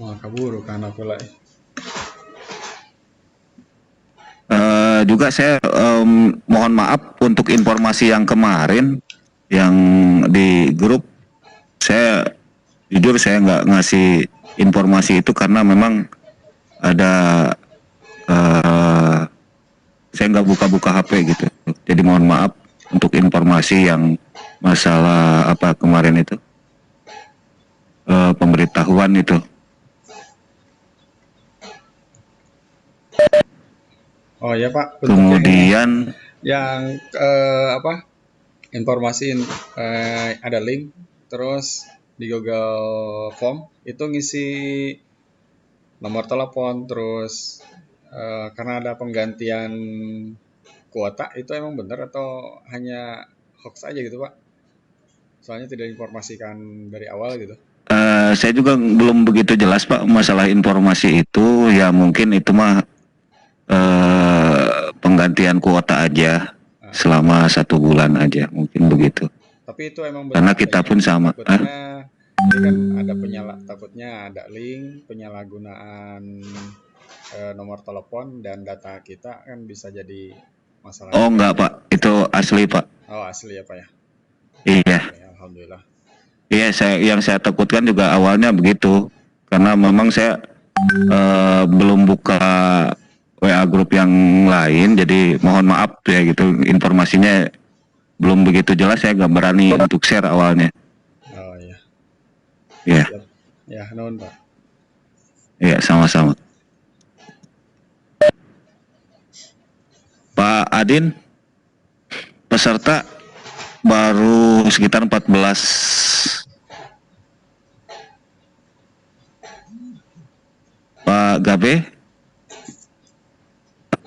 Wah, kabur kan aku lah. Juga saya mohon maaf untuk informasi yang kemarin yang di grup. Saya jujur saya nggak ngasih informasi itu karena memang ada saya nggak buka-buka HP gitu. Jadi mohon maaf untuk informasi yang masalah apa kemarin itu pemberitahuan itu. Oh ya Pak, untuk Kemudian yang apa informasi ada link, terus di Google Form itu ngisi nomor telepon, terus karena ada penggantian kuota itu emang benar atau hanya hoax aja gitu Pak? Soalnya tidak diinformasikan dari awal gitu. saya juga belum begitu jelas Pak masalah informasi itu, ya mungkin itu mah penggantian kuota aja Nah, selama 1 bulan aja mungkin begitu, tapi itu emang karena benar kita adanya. pun sama. Takutnya ini kan ada takutnya ada link penyalahgunaan nomor telepon dan data kita kan bisa jadi masalah Oh juga enggak gitu. Pak, itu asli Pak. Oh asli ya Pak ya. Iya, Oke, alhamdulillah. iya, yang saya takutkan juga awalnya begitu, karena memang saya belum buka WA grup yang lain, jadi mohon maaf ya gitu, informasinya belum begitu jelas, saya nggak berani untuk share awalnya. Oh iya. Iya, Siap. Ya, nuhun Pak. iya, sama-sama. Pak Adin, peserta baru sekitar 14. Pak Gabe,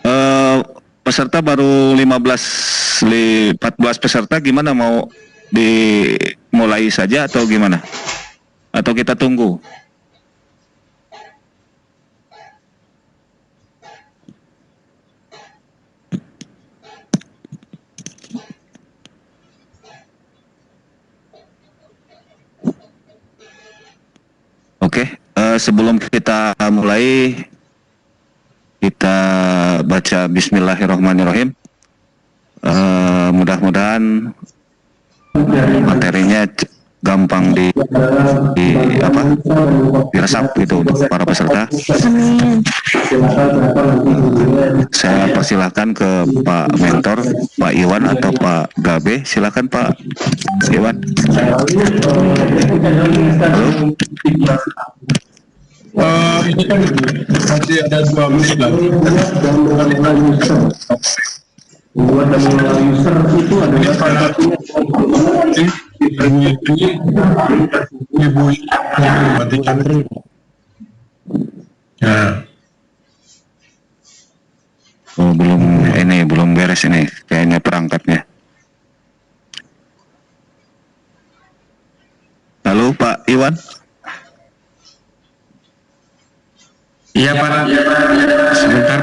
eh, peserta baru 14 peserta, gimana, mau dimulai saja atau gimana? Atau kita tunggu? Oke, sebelum kita mulai, kita baca Bismillahirrahmanirrahim. Mudah-mudahan materinya gampang apa diresap gitu untuk para peserta. Amin. Saya persilahkan ke Pak Mentor, Pak Iwan atau Pak Gabe. Silakan Pak Iwan. Halo. Ini kan masih ada 2 menit lagi. Buat dan mengenal user itu ada salah satunya Ibu matikan. Ya. Oh, belum beres ini kayaknya perangkatnya. Halo Pak Iwan. Iya Pak. Sebentar.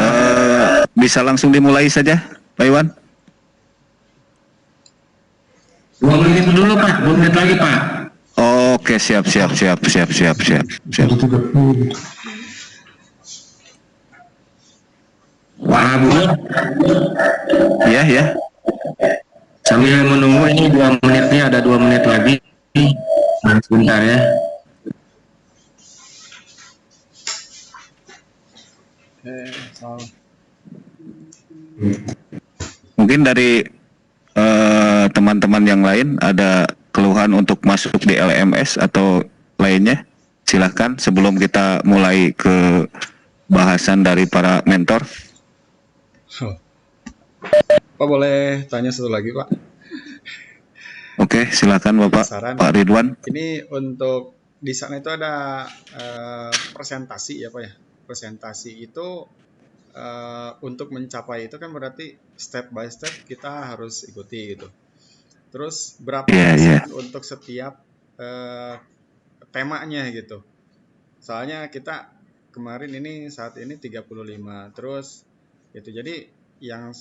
Bisa langsung dimulai saja Pak Iwan. 2 menit dulu Pak, 2 menit lagi Pak. Oke, siap. Pak Abu, Ya. sambil menunggu ini 2 menitnya, ada 2 menit lagi. Sebentar ya. Salam. Mungkin dari teman-teman yang lain ada keluhan untuk masuk di LMS atau lainnya, silahkan sebelum kita mulai ke bahasan dari para mentor. Oh. Pak boleh tanya satu lagi Pak? Oke, silakan Bapak. Penasaran. Pak Ridwan. Ini untuk di sana itu ada presentasi ya Pak ya. Presentasi itu untuk mencapai itu kan berarti step by step kita harus ikuti gitu. Terus berapa persen untuk setiap temanya gitu. Soalnya kita kemarin ini saat ini 35. Terus gitu. Jadi yang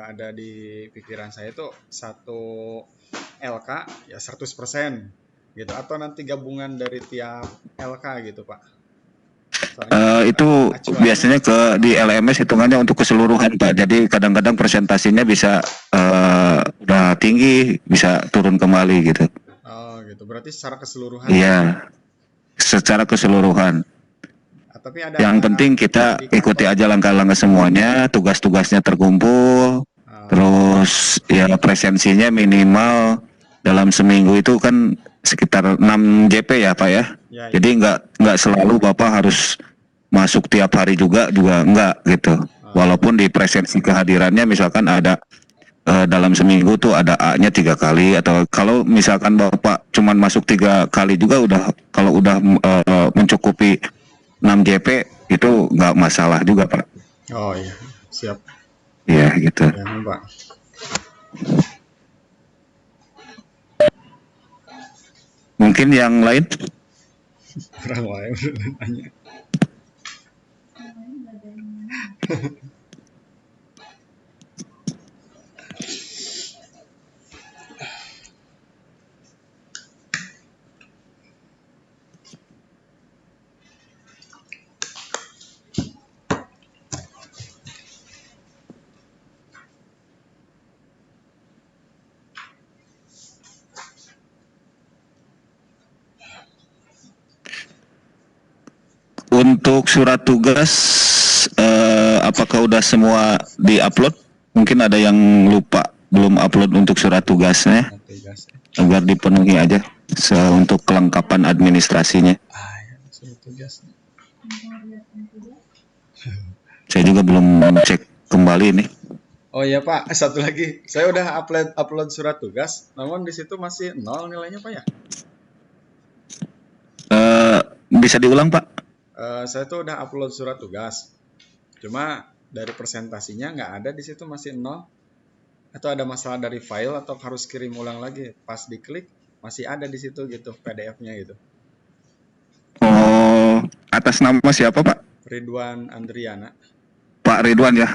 ada di pikiran saya itu 1 LK ya 100%. gitu, atau nanti gabungan dari tiap LK gitu Pak? Soalnya Itu acuannya biasanya di LMS hitungannya untuk keseluruhan Pak. Jadi kadang-kadang presentasinya bisa udah tinggi, bisa turun kembali gitu. gitu. Berarti secara keseluruhan ya. Iya, secara keseluruhan. Tapi ada Yang penting kita ikuti aja langkah-langkah semuanya, tugas-tugasnya terkumpul, terus ya presensinya minimal dalam seminggu itu kan sekitar 6 JP ya Pak ya. Ya, Jadi nggak selalu Bapak harus masuk tiap hari juga enggak gitu. Walaupun di presensi kehadirannya misalkan ada dalam seminggu tuh ada A-nya 3 kali, atau kalau misalkan Bapak cuman masuk 3 kali juga udah, kalau udah mencukupi 6 JP itu nggak masalah juga Pak. Oh iya, siap. Iya gitu. Ya, Pak. Mungkin yang lain? Orang lain nanya. Untuk surat tugas apakah udah semua di-upload? Mungkin ada yang lupa belum upload untuk surat tugasnya, agar dipenuhi aja untuk kelengkapan administrasinya. Surat tugas. Saya juga belum cek kembali nih. Oh iya Pak, satu lagi. Saya udah upload surat tugas, namun di situ masih 0 nilainya Pak ya? Bisa diulang Pak? Saya tuh udah upload surat tugas, cuma dari presentasinya nggak ada di situ, masih 0. Atau ada masalah dari file atau harus kirim ulang lagi? Pas diklik masih ada di situ gitu PDF-nya gitu. Oh, atas nama siapa Pak? Ridwan Andriana. Pak Ridwan ya,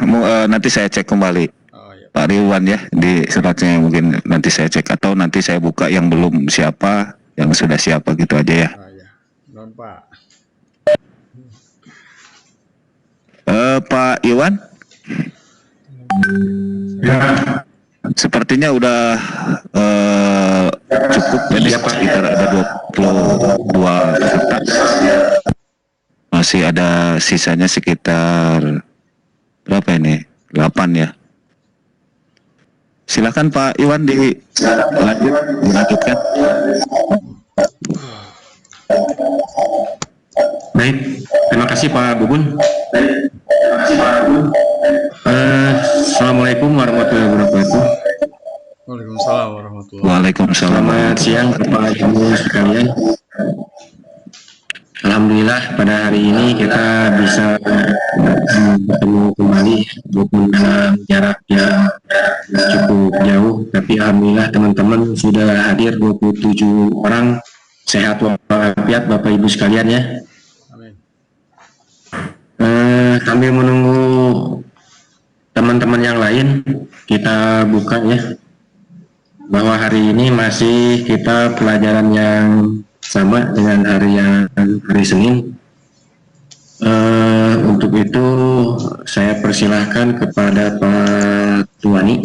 nanti saya cek kembali. Oh iya. Pak Ridwan ya, di suratnya mungkin nanti saya cek, atau nanti saya buka yang belum siapa, yang sudah siapa gitu aja ya. Oh iya, non Pak. Pak Iwan? Ya, Sepertinya udah cukup ini Pak, sekitar ada 22 peserta. Masih ada sisanya sekitar berapa ini? 8 ya. Silakan Pak Iwan dilanjutkan. Baik, terima kasih Pak Bubun. Assalamualaikum warahmatullahi wabarakatuh. Waalaikumsalam warahmatullahi. Waalaikumsalam. Selamat siang Bapak Ibu sekalian. Alhamdulillah pada hari ini kita bisa bertemu kembali walaupun dalam jarak yang cukup jauh, tapi alhamdulillah teman-teman sudah hadir 27 orang. Sehat walafiat Bapak Ibu sekalian ya. Amin. Sambil menunggu teman-teman yang lain, kita buka ya, bahwa hari ini masih kita pelajaran yang sama dengan hari Senin. Untuk itu saya persilahkan kepada Pak Tuani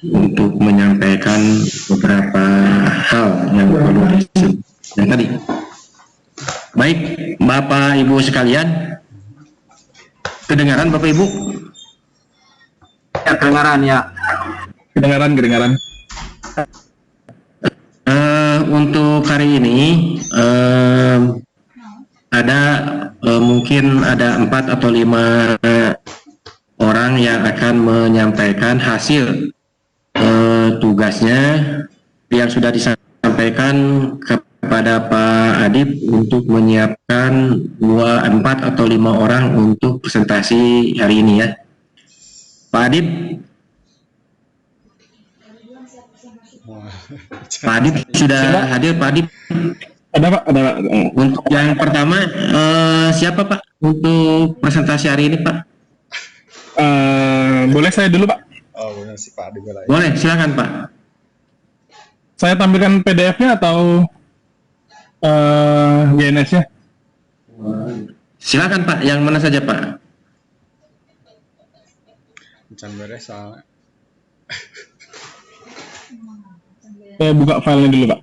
untuk menyampaikan beberapa hal yang perlu disebutkan tadi. Baik, Bapak Ibu sekalian, kedengaran Bapak Ibu? Ya, kedengaran ya. kedengaran. Untuk hari ini ada mungkin ada 4 atau 5 orang yang akan menyampaikan hasil tugasnya yang sudah disampaikan kepada Pak Adib untuk menyiapkan 4 atau 5 orang untuk presentasi hari ini ya. Pak Adib, Pak Adib sudah hadir Pak Adib. Ada Pak, ada. Untuk yang pertama siapa Pak untuk presentasi hari ini Pak? Boleh saya dulu Pak? Oh benar si Pak Adi. Boleh, silakan Pak. Saya tampilkan PDF-nya atau DNS-nya. Silakan Pak, yang mana saja Pak? Can beres soalnya. Saya buka filenya dulu Pak.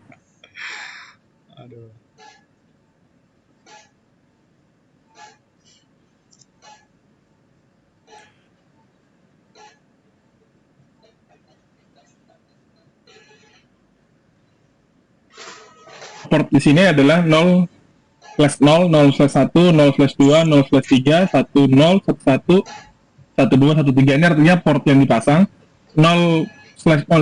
Aduh. Port di sini adalah 0/0, 0/1, 0/2, 0/3, 10, 11, 12, 13. Ini artinya port yang dipasang. 0/0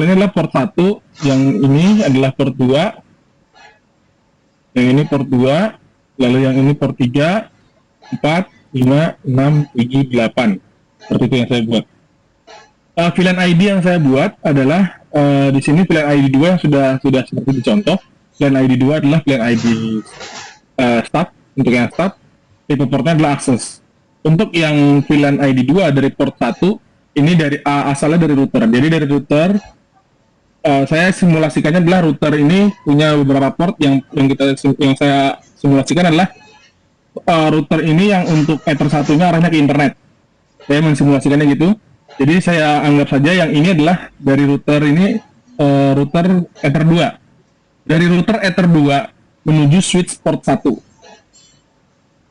ini adalah port 1, yang ini adalah port 2, yang ini port 2, lalu yang ini port 3, 4, 5, 6, 7, 8. Seperti itu yang saya buat. VLAN ID yang saya buat adalah di sini VLAN ID 2 yang sudah seperti dicontoh. VLAN ID 2 adalah VLAN ID start, untuk yang start, tipe portnya adalah access. Untuk yang VLAN ID 2 dari port 1, ini dari asalnya dari router. Jadi dari router, saya simulasikannya adalah router ini punya beberapa port yang saya simulasikan adalah router ini yang untuk Ether satunya arahnya ke internet. Saya mensimulasikannya gitu. Jadi saya anggap saja yang ini adalah dari router ini router Ether 2. Dari router Ether 2 menuju switch port 1.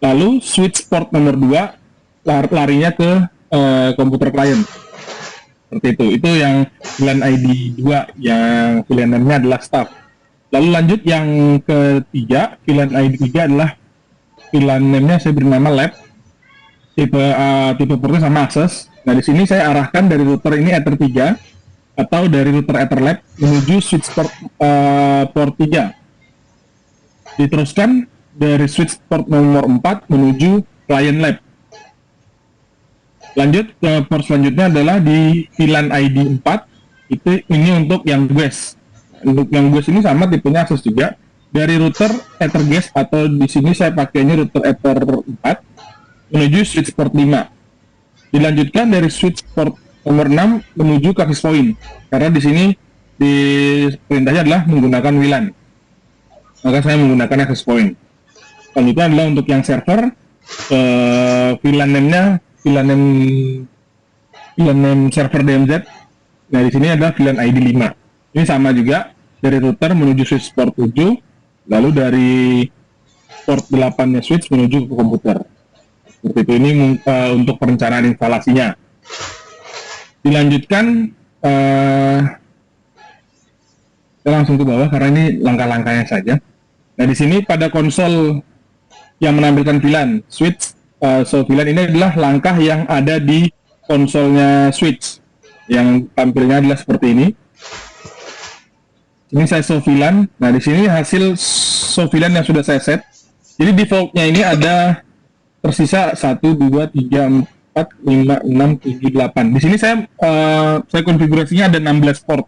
Lalu switch port nomor 2 larinya ke komputer klien. Seperti itu. Itu yang VLAN ID 2 yang VLAN name-nya adalah staff. Lalu lanjut yang ketiga, VLAN ID 3 adalah VLAN name-nya saya beri nama lab. Tipe portnya sama akses. Nah, di sini saya arahkan dari router ini Ether 3 atau dari router Etherlab menuju switch port 3. Diteruskan dari switch port nomor 4 menuju client lab. Lanjut ke port selanjutnya adalah di VLAN ID 4. Ini untuk yang guest. Untuk yang guest ini sama tipenya akses juga. Dari router Ether guest atau di sini saya pakainya router Ether 4 menuju switch port 5. Dilanjutkan dari switch port nomor 6 menuju ke access point. Karena di sini di perintahnya adalah menggunakan WLAN. Maka saya menggunakan access point. Selanjutnya adalah untuk yang server, VLAN name-nya VLAN name server DMZ. Nah, di sini adalah VLAN ID 5. Ini sama juga dari router menuju switch port 7, lalu dari port 8-nya switch menuju ke komputer. Seperti itu. Ini untuk perencanaan instalasinya. Dilanjutkan, kita langsung ke bawah karena ini langkah-langkahnya saja. Nah, di sini pada konsol yang menampilkan VLAN switch, VLAN ini adalah langkah yang ada di konsolnya switch, yang tampilnya adalah seperti ini. Ini saya show VLAN. Nah, di sini hasil show VLAN yang sudah saya set. Jadi defaultnya ini ada tersisa 1, 2, 3, 4, 5, 6, 7, 8. Di sini saya konfigurasinya ada 16 port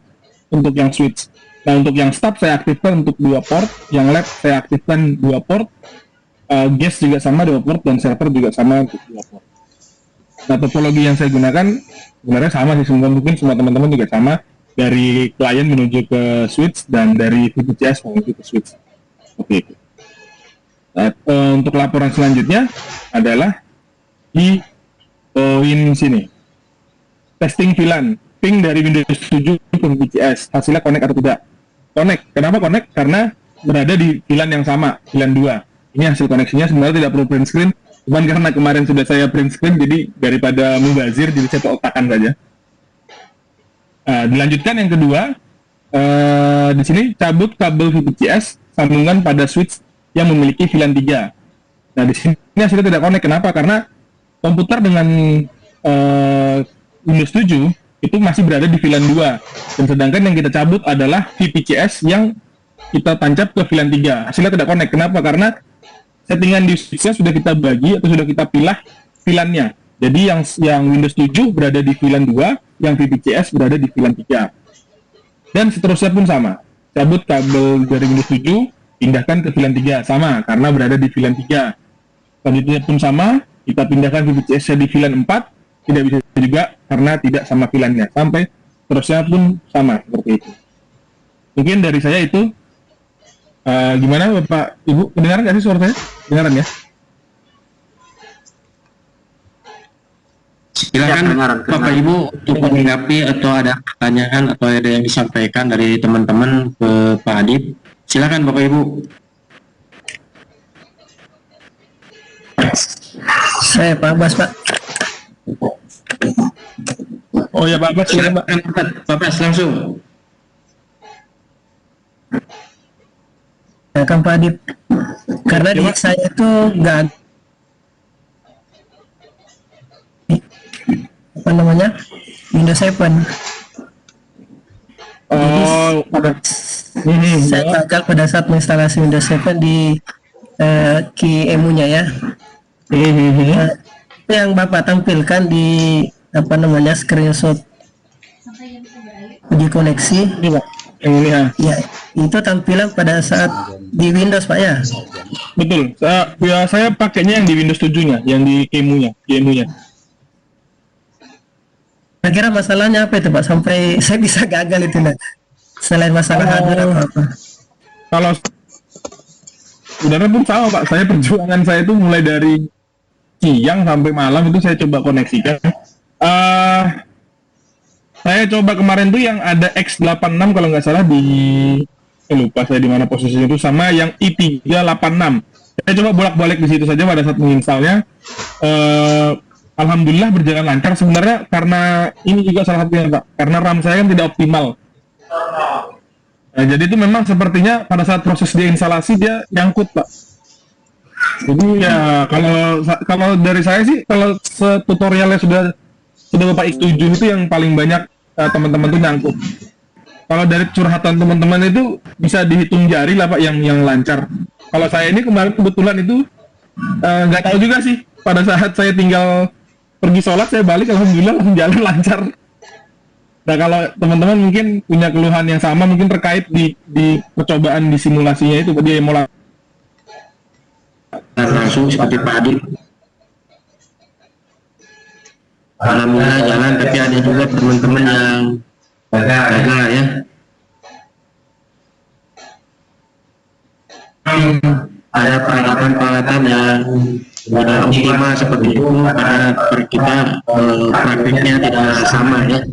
untuk yang switch. Nah, untuk yang stop saya aktifkan untuk 2 port, yang lab saya aktifkan 2 port, guest juga sama 2 port, dan server juga sama untuk 2 port. Nah, topologi yang saya gunakan sebenarnya sama sih, mungkin semua teman-teman juga sama, dari klien menuju ke switch dan dari VPCS menuju ke switch. Oke. Nah, untuk laporan selanjutnya adalah di poin sini. Testing VLAN, ping dari Windows 7 ke VPCS, hasilnya connect atau tidak. Connect. Kenapa connect? Karena berada di VLAN yang sama, VLAN 2. Ini hasil koneksinya, sebenarnya tidak perlu print screen, cuman karena kemarin sudah saya print screen, jadi daripada mubazir, jadi saya otakkan saja. Dilanjutkan yang kedua, di sini cabut kabel VPCS sambungan pada switch yang memiliki VLAN 3. Nah, di sini hasilnya tidak connect. Kenapa? Karena komputer dengan Windows 7 itu masih berada di VLAN 2. Dan sedangkan yang kita cabut adalah VPCS yang kita tancap ke VLAN 3. Hasilnya tidak connect. Kenapa? Karena settingan di switch-nya sudah kita bagi atau sudah kita pilih VLAN-nya. Jadi yang Windows 7 berada di VLAN 2, yang VPCS berada di VLAN 3. Dan seterusnya pun sama. Cabut kabel dari Windows 7, pindahkan ke VLAN 3. Sama, karena berada di VLAN 3. Selanjutnya pun sama, kita pindahkan VPCS di VLAN 4, tidak bisa juga karena tidak sama VLAN-nya. Sampai seterusnya pun sama, seperti itu. Mungkin dari saya itu. Gimana Bapak Ibu, kedengaran nggak sih suara saya? Kedengaran ya? Silakan kedengaran. Bapak Ibu untuk menanggapi atau ada pertanyaan atau ada yang disampaikan dari teman-teman ke Pak Adib. Silakan Bapak Ibu. Saya Pak Abbas, Pak. Oh ya Pak Abbas, silakan Pak. Silakan Pak Bas langsung. Ya kan Pak Adib. Karena di saya itu nggak apa namanya Windows 7. Oh, pada Saya gagal pada saat menginstalasi Windows 7 di key emu-nya ya. Itu yang Bapak tampilkan di apa namanya screenshot uji koneksi. ini Pak, yang ini ya. Ya, itu tampilan pada saat di Windows Pak ya. Betul. Saya pakainya yang di Windows 7-nya, yang di KEMU-nya. Kira-kira masalahnya apa itu Pak sampai saya bisa gagal itu nah. Selain masalah hardware apa? Kalau sebenarnya pun sama Pak, perjuangan saya itu mulai dari siang sampai malam itu saya coba koneksikan. Saya coba kemarin tuh yang ada X86 kalau nggak salah lupa saya di mana posisinya itu, sama yang i386. Saya coba bolak-balik di situ saja pada saat menginstalnya. Alhamdulillah berjalan lancar. Sebenarnya karena ini juga salah satunya Pak, karena RAM saya kan tidak optimal. Nah, jadi itu memang sepertinya pada saat proses instalasi dia nyangkut Pak. Jadi ya kalau dari saya sih, kalau tutorialnya sudah Bapak X7 itu yang paling banyak teman-teman tuh nyangkut. Kalau dari curhatan teman-teman itu bisa dihitung jari lah Pak yang lancar. Kalau saya ini kemarin kebetulan itu nggak tahu juga sih, pada saat saya tinggal pergi sholat saya balik alhamdulillah langsung jalan lancar. Nah kalau teman-teman mungkin punya keluhan yang sama mungkin terkait di percobaan di simulasinya itu dia mulai Langsung seperti Pak Adib. Alhamdulillah jalan, tapi ada juga teman-teman yang gagal ya. Ada peralatan-peralatan yang tidak optimal seperti itu karena kita praktiknya tidak sama ya.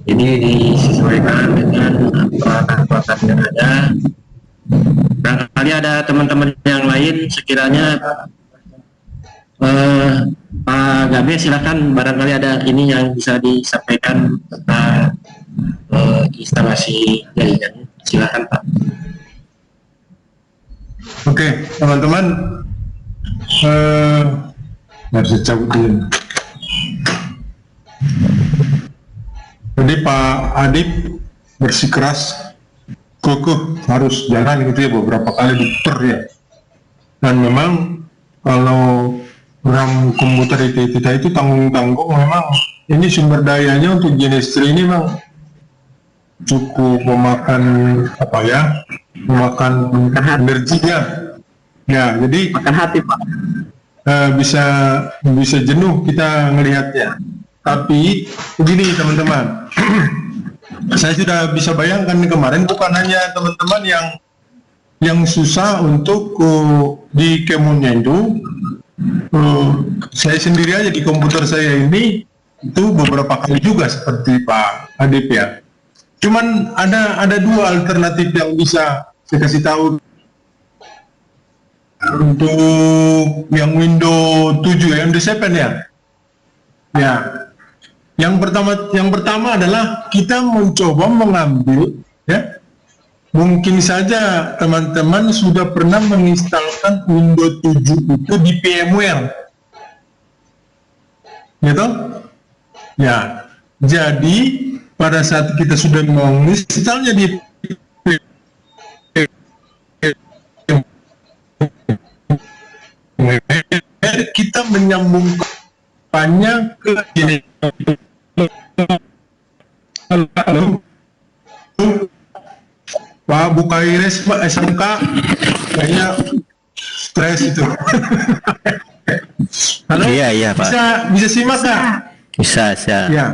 Jadi disesuaikan dengan peralatan-peralatan yang ada. Barangkali ada teman-teman yang lain sekiranya Pak Gabe silakan, barangkali ada ini yang bisa disampaikan tentang instalasi jaringan. Silakan Pak. Oke, teman-teman, harus dicabutin. Jadi Pak Adib bersikeras kokoh harus jalan gitu ya, beberapa kali diputer ya. Dan memang kalau RAM komputer kita itu tanggung-tanggung, memang ini sumber dayanya untuk jenis ini memang cukup memakan memakan energinya ya, jadi Makan hati Pak. bisa jenuh kita ngelihatnya. Tapi begini teman-teman, saya sudah bisa bayangkan kemarin bukan hanya teman-teman yang susah untuk di kemunnya itu, saya sendiri aja di komputer saya ini itu beberapa kali juga seperti Pak Adib ya. Cuman ada dua alternatif yang bisa saya kasih tahu untuk yang Windows 7 ya, Windows 7 ya. Ya. Yang pertama adalah kita mencoba mengambil ya. Mungkin saja teman-teman sudah pernah menginstalkan Windows 7 itu di VMware. Gitu? Ya. Jadi pada saat kita sudah menginstalnya di kita menyambungkannya ke ini. Halo, Pak Bukaires, Pak SMK, kayaknya stres itu. Halo? Iya Pak. Bisa simak Kak? Bisa. Ya.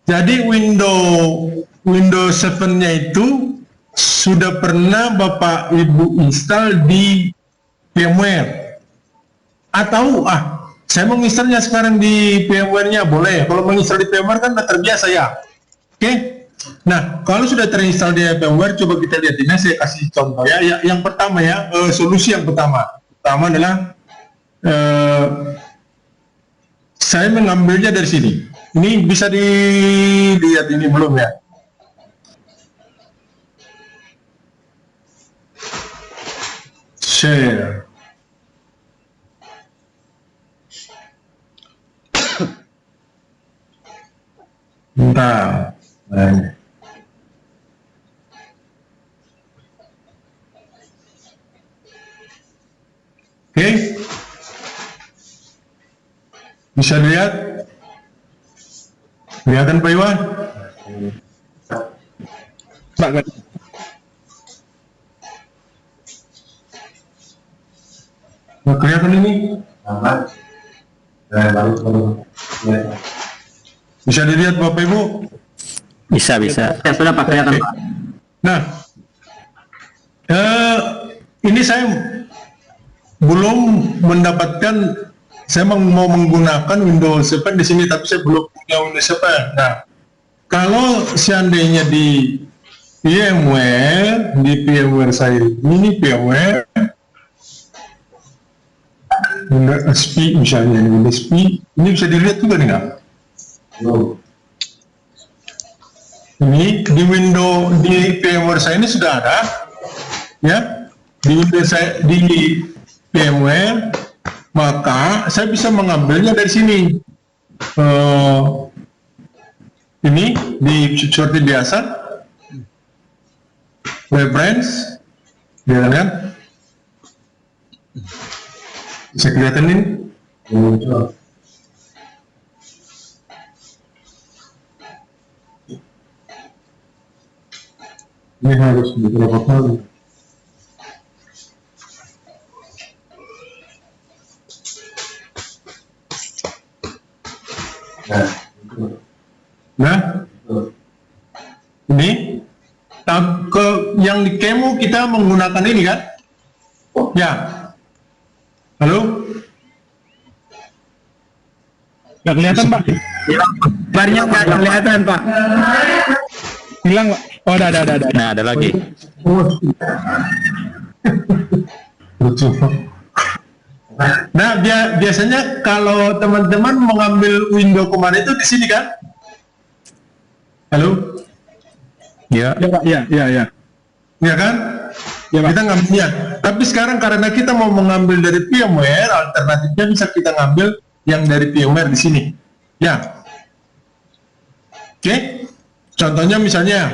Jadi Windows 7-nya itu sudah pernah Bapak Ibu install di VMware? Atau saya mau instalnya sekarang di VMware-nya, boleh. Kalau menginstal di VMware kan udah terbiasa ya. Oke. Nah, kalau sudah terinstall di VMware, coba kita lihat ini. Saya kasih contoh ya. Yang pertama ya, solusi yang pertama. Pertama adalah saya mengambilnya dari sini. Ini bisa dilihat ini belum ya? Share. Bentar. Oke. Bisa dilihat? Kelihatan Pak Iwan? Pak, Nggak kelihatan ini? Bisa dilihat Bapak Ibu? Bisa. Ya sudah Pak, kelihatan Pak. Nah, ini saya belum mendapatkan, saya mau menggunakan Windows 7 di sini, tapi saya belum punya Windows 7. Nah, kalau seandainya di VMware saya ini VMware Windows XP misalnya, Windows XP ini bisa dilihat juga nih nggak? Ini di VMware saya ini sudah ada, ya, di Windows saya di VMware, maka saya bisa mengambilnya dari sini. Ini seperti biasa, reference, ya kan? Bisa kelihatan ini? Ini harus beberapa kali. Nah, ini yang di Kemu kita menggunakan ini kan? Ya. Halo? nggak kelihatan Pak? Barnya nggak kelihatan Pak. Hilang Pak? Oh, ada. Nah, ada lagi. Lucu. Nah, biasanya kalau teman-teman mengambil window kemarin itu di sini kan? Halo? Ya. Ya Pak, ya. Ya kan? Ya, Pak. Kita ngambilnya. Tapi sekarang karena kita mau mengambil dari VMware, alternatifnya bisa kita ngambil yang dari VMware di sini. Ya. Oke. Contohnya misalnya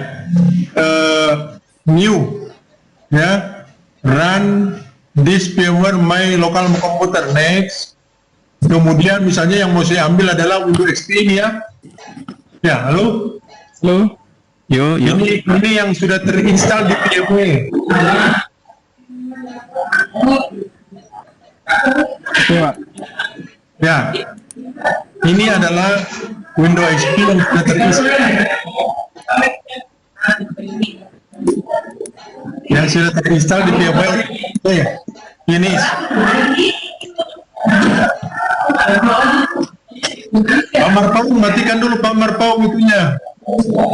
new, ya, run this VMware my local computer, next. Kemudian misalnya yang mau saya ambil adalah Windows XP ini ya. Ya, halo. Yuk. Ini yang sudah terinstall di VMware. Oke Pak. Ya, ini adalah Windows XP yang sudah terinstall. Yang sudah terinstall di VMware. Ini. Pak Marpau, matikan dulu Pak Marpau itunya.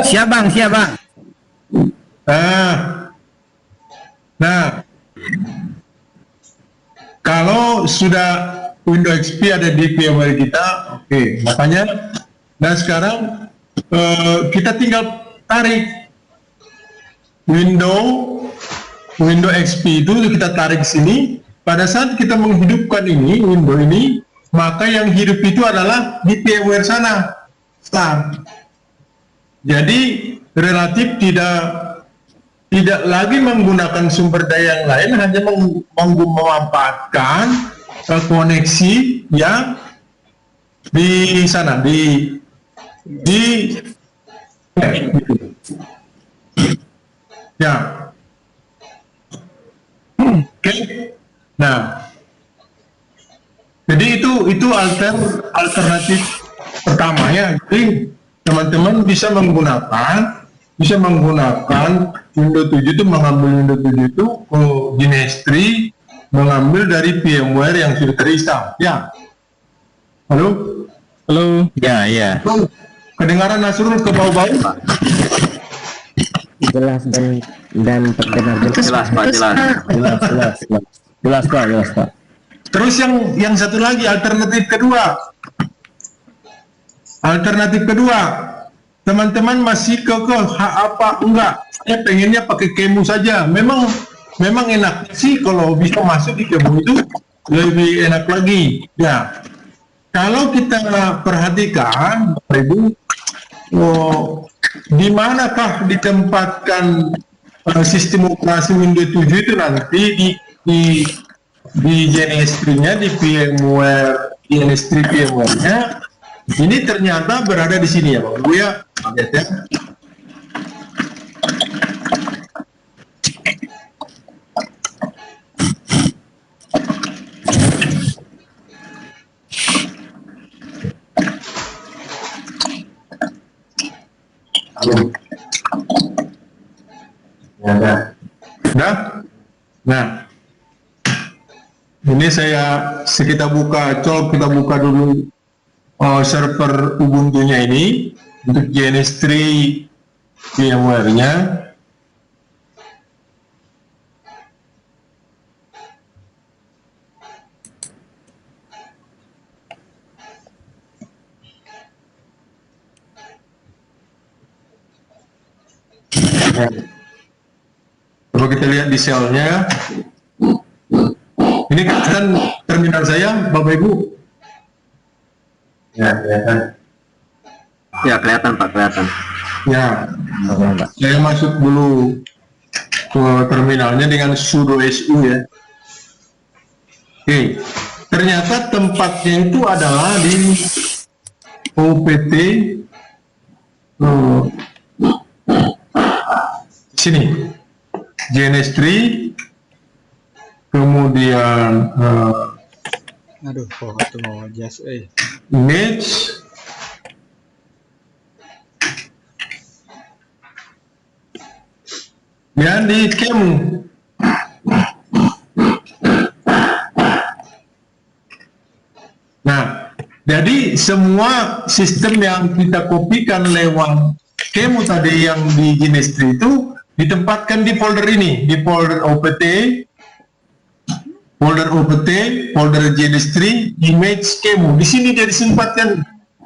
Siap bang. Nah, kalau sudah Windows XP ada di VMware kita, oke. Makanya, nah sekarang kita tinggal tarik Windows XP itu kita tarik sini. Pada saat kita menghidupkan ini Windows ini, maka yang hidup itu adalah di VMware sana. Start. Jadi relatif tidak lagi menggunakan sumber daya yang lain, hanya memanfaatkan koneksi yang di sana ya. Oke. Nah, jadi itu alternatif pertama ya. Jadi teman-teman bisa menggunakan bisa menggunakan Windows 7 itu, mengambil Windows 7 itu ke Genestry, mengambil dari VMware yang sudah terinstall. Ya. Halo? Halo. Ya, ya. Kedengaran Nasrul ke bau-bau? Jelas dan terdengar Jelas Pak, jelas. Jelas Pak. Terus yang satu lagi, alternatif kedua. Teman-teman masih apa enggak? Saya pengennya pakai Qemu saja. Memang enak sih kalau bisa masuk di Qemu itu lebih enak lagi. Ya. Kalau kita perhatikan, Bapak Ibu, di manakah ditempatkan sistem operasi Windows 7 itu nanti di Genestry-nya, di VMware, Genestry VMware-nya, ini ternyata berada di sini ya Bang Ibu ya. Lihat ya. Nah, ini kita buka dulu server Ubuntu-nya ini untuk Genestry VMware-nya. Coba kita lihat di shell-nya. Ini kan terminal saya, Bapak Ibu. Ya, kelihatan. Ya, kelihatan Pak, kelihatan. Ya, saya masuk dulu ke terminalnya dengan sudo su ya. Oke, ternyata tempatnya itu adalah di OPT sini, Genestry, kemudian Aduh, kok itu mau just image, dan di Qemu. Nah, jadi semua sistem yang kita kopikan lewat Qemu tadi yang di Genestry itu ditempatkan di folder ini, di folder OPT, folder Genestry, image, Qemu. Di sini dia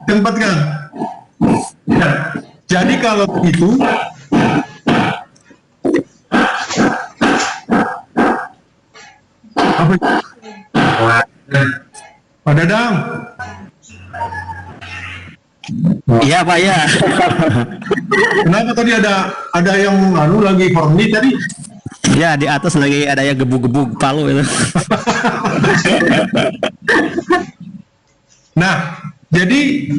tempatkan. Nah, jadi kalau begitu, Pak Dadang. Iya Pak ya. Kenapa tadi ada yang lagi horny tadi? Ya di atas lagi ada yang gebu-gebu palu itu. Nah, jadi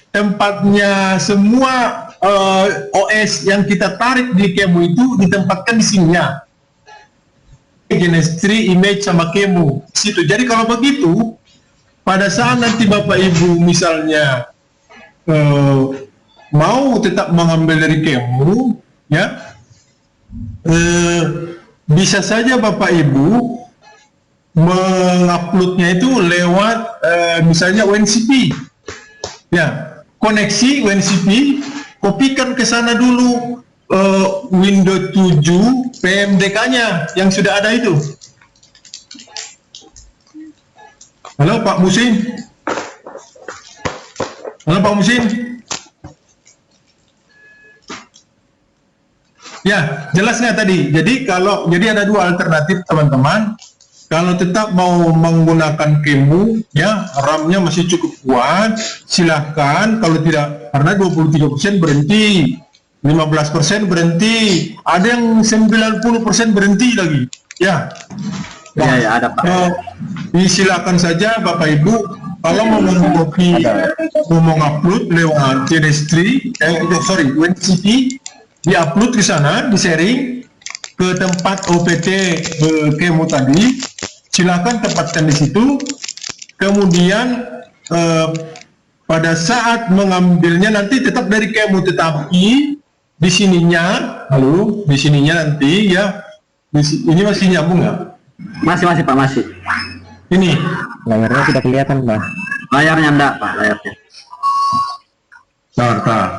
tempatnya semua OS yang kita tarik di Qemu itu ditempatkan di sininya. Genestry, image sama Qemu situ. Jadi kalau begitu, pada saat nanti Bapak Ibu misalnya mau tetap mengambil dari Qemu, ya, bisa saja Bapak Ibu menguploadnya itu lewat misalnya WinCP, ya, koneksi WinCP, kopikan ke sana dulu Windows 7 PMDK-nya yang sudah ada itu. Halo Pak Musin. Halo Pak Musin. Ya, jelas nggak tadi? Jadi ada dua alternatif teman-teman. Kalau tetap mau menggunakan Qemu, ya, RAM-nya masih cukup kuat, silahkan. Kalau tidak, karena 23% berhenti, 15% berhenti, ada yang 90% berhenti lagi. Ya. Iya, ya, ada Pak. Silakan saja Bapak Ibu, kalau mau mengcopy, mau mengupload lewat Genestry, WinCP, diupload ke sana, di-sharing ke tempat OPT Qemu tadi, silakan tempatkan di situ. Kemudian pada saat mengambilnya nanti tetap dari Qemu, tetapi di sininya, halo, di sininya nanti ya, ini masih nyambung nggak? Masih Pak, masih. Ini Layarnya tidak kelihatan, Pak. Layarnya enggak Pak, layarnya. Nah.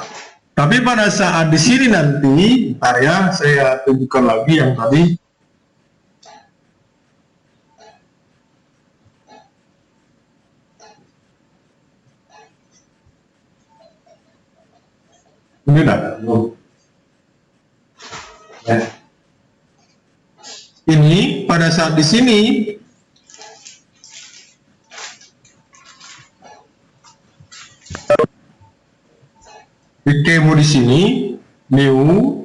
Tapi pada saat di sini nanti, ntar ya, saya tunjukkan lagi yang tadi. Ini dah. Ya. Ini pada saat di sini di kemo di sini new,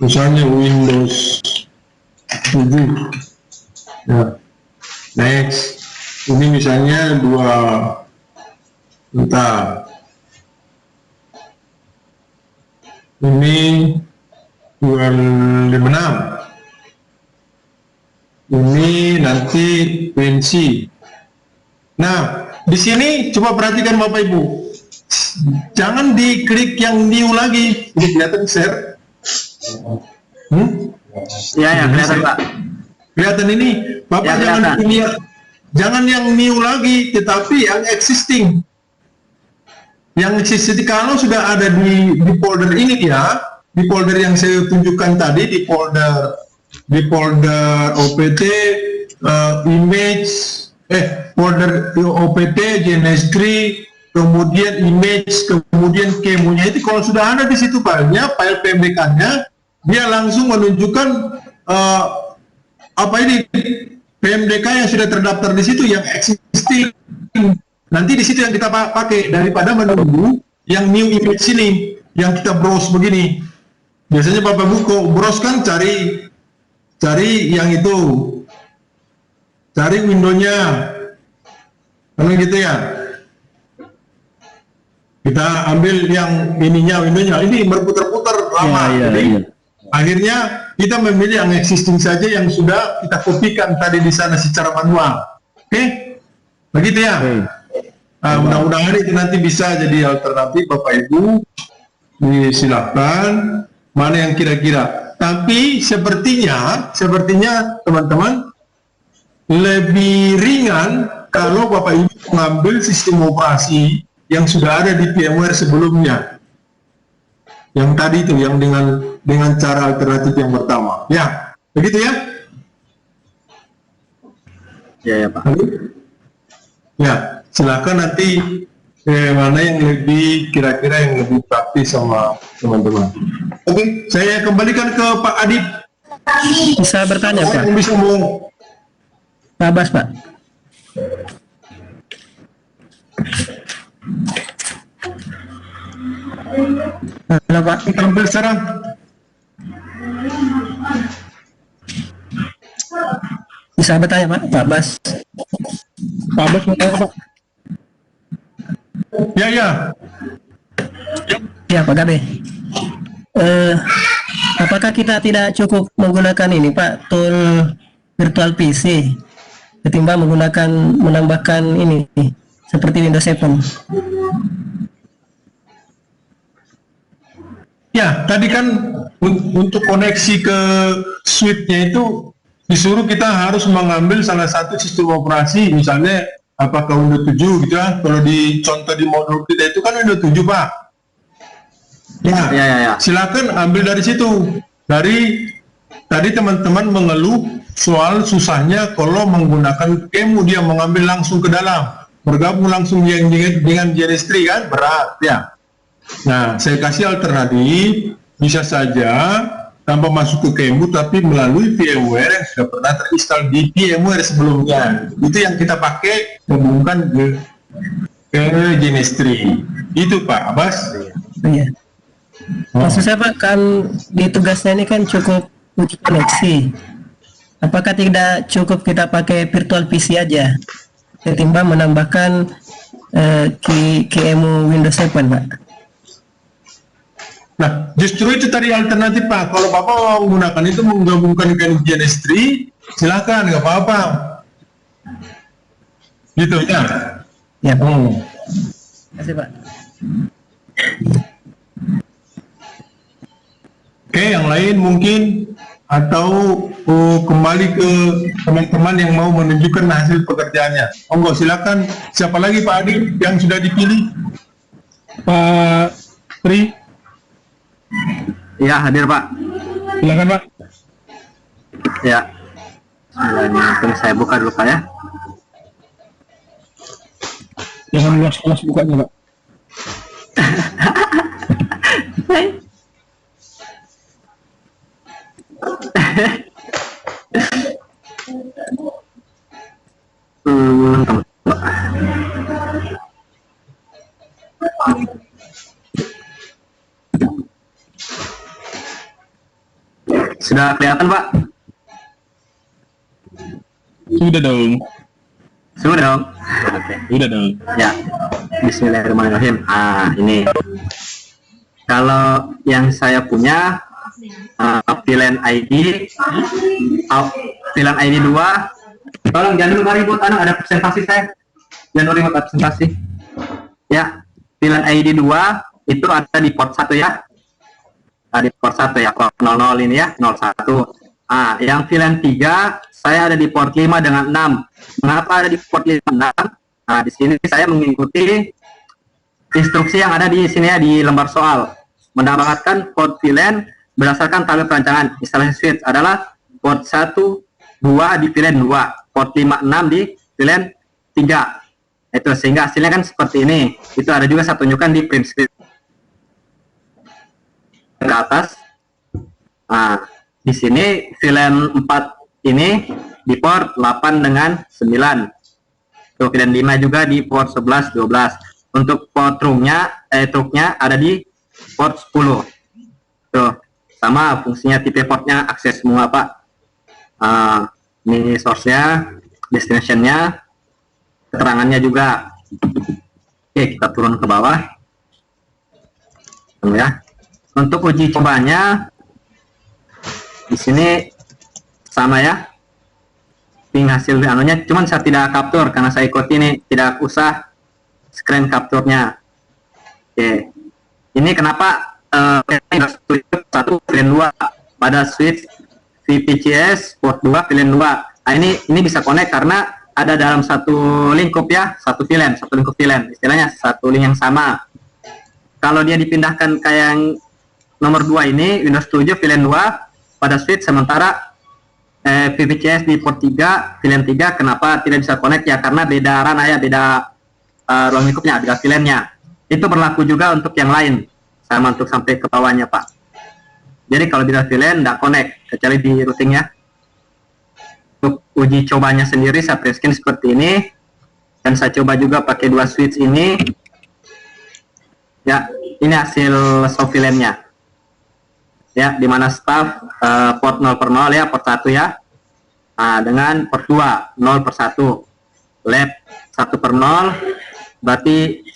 misalnya Windows 7 ya, next, ini misalnya 2, bentar, ini 256, ini nanti pensi. Nah, di sini coba perhatikan Bapak Ibu, jangan diklik yang new lagi. Ini kelihatan share? Ya, kelihatan Pak. Kelihatan ini, Bapak Ya, jangan kelihatan. punya, jangan yang new lagi, tetapi yang existing. Yang existing kalau sudah ada di folder ini ya, di folder yang saya tunjukkan tadi, di folder OPT, image, folder OPT, GNS3, kemudian image, kemudian kemunya itu kalau sudah ada di situ filenya, file PMDK-nya, dia langsung menunjukkan apa ini PMDK yang sudah terdaftar di situ yang existing. Nanti di situ yang kita pakai daripada menunggu yang new image ini, yang kita browse begini. Biasanya Bapak buka browse kan cari yang itu, cari windownya, kalau gitu ya. Kita ambil yang ininya, windownya ini berputar-putar lama, jadi akhirnya kita memilih yang existing saja yang sudah kita kopikan tadi di sana secara manual. Oke, begitu ya. Mudah-mudahan itu nanti bisa jadi alternatif Bapak Ibu. Silakan mana yang kira-kira. Tapi sepertinya teman-teman lebih ringan kalau Bapak Ibu mengambil sistem operasi yang sudah ada di VMware sebelumnya. Yang tadi itu, yang dengan cara alternatif yang pertama. Ya, begitu ya? Ya Pak. Ya, silakan nanti mana yang lebih kira-kira yang lebih praktis sama teman-teman. Oke, saya kembalikan ke Pak Adib. Bisa bertanya Pak? Yang bisa mau. Pak Abbas Pak. Halo Pak. Tampil sekarang. Bisa bertanya Pak? Pak Abbas. Pak Abbas mau tanya Pak. Ya. Ya Pak Gabe. Apakah kita tidak cukup menggunakan ini Pak, tool virtual PC ketimbang menambahkan ini seperti Windows 7? Ya, tadi kan untuk koneksi ke suite-nya itu disuruh kita harus mengambil salah satu sistem operasi, misalnya apakah Windows 7 gitu ya. Kalau di contoh di modul kita itu kan Windows 7 Pak. Ya. Silakan ambil dari situ. Dari tadi teman-teman mengeluh soal susahnya kalau menggunakan kemu, dia mengambil langsung ke dalam, bergabung langsung dengan GNS3 kan berat ya. Nah, saya kasih alternatif, bisa saja tanpa masuk ke kemu tapi melalui VMware yang sudah pernah terinstall di VMware sebelumnya. Itu yang kita pakai hubungkan ke GNS3. Itu Pak Abbas. Iya. Maksud saya Pak, kan di tugasnya ini kan cukup uji koneksi. Apakah tidak cukup kita pakai virtual PC aja ketimbang menambahkan KMU Windows 7 Pak? Nah, justru itu tadi alternatif Pak. Kalau Bapak mau menggunakan itu menggabungkan dengan GNS3, silakan, nggak apa-apa. Gitu ya. Ya Pak. Hmm. Terima kasih Pak. Oke, yang lain mungkin atau kembali ke teman-teman yang mau menunjukkan hasil pekerjaannya. Monggo silakan. Siapa lagi Pak Adi yang sudah dipilih? Pak Tri, Iya, hadir Pak. silakan Pak. Ya. Langsung saya buka dulu Pak ya. Jangan luas kelas bukanya Pak. Hmm, Sudah kelihatan Pak? Sudah dong. Sudah dong. Oke. Sudah dong. Ya. Bismillahirrahmanirrahim. Ini. Kalau yang saya punya VLAN ID VLAN ID 2. Tolong jangan dulu mari buat ada presentasi saya. Jangan dulu buat presentasi. Ya. VLAN ID 2 itu ada di port 1 ya. Di port 1 ya, port 00 ini ya, 01. Yang VLAN 3 saya ada di port 5 dengan 6. Mengapa ada di port 5 6? Di sini saya mengikuti instruksi yang ada di sini ya, di lembar soal. Mendapatkan port VLAN berdasarkan tabel perancangan. Instalasi switch adalah port 1 2 di VLAN 2, port 5 6 di VLAN 3. Itu sehingga hasilnya kan seperti ini. Itu ada juga saya tunjukkan di print screen ke atas. Di sini VLAN 4 ini di port 8 dengan 9. Tuh, VLAN 5 juga di port 11 12. Untuk port truknya ada di port 10. Tuh, sama fungsinya, tipe portnya akses semua Pak. Ini source-nya, destination-nya, keterangannya juga. Oke, kita turun ke bawah. Tunggu ya. Untuk uji cobanya di sini sama ya. Ping hasil anunya, cuman saya tidak capture karena saya ikut ini, tidak usah screen capture-nya. Oke. Ini kenapa satu VLAN 2 pada switch VPCS port 2 VLAN 2. Ini bisa connect karena ada dalam satu lingkup ya, satu lingkup VLAN, istilahnya satu link yang sama. Kalau dia dipindahkan kayak yang nomor 2 ini, Windows 7 VLAN 2 pada switch, sementara VPCS di port 3 VLAN 3, kenapa tidak bisa connect ya? Karena beda ranah ya, beda ruang lingkupnya, beda VLAN-nya. Itu berlaku juga untuk yang lain, sama untuk sampai ke bawahnya Pak. Jadi kalau beda VLAN tidak connect, kecuali di routingnya. Untuk uji cobanya sendiri saya print screen seperti ini, dan saya coba juga pakai 2 switch ini. Ya, ini hasil soft VLAN-nya. Ya, di mana staff port 0/0 ya, port 1 ya. Dengan port 2 0/1. Lab 1/0 berarti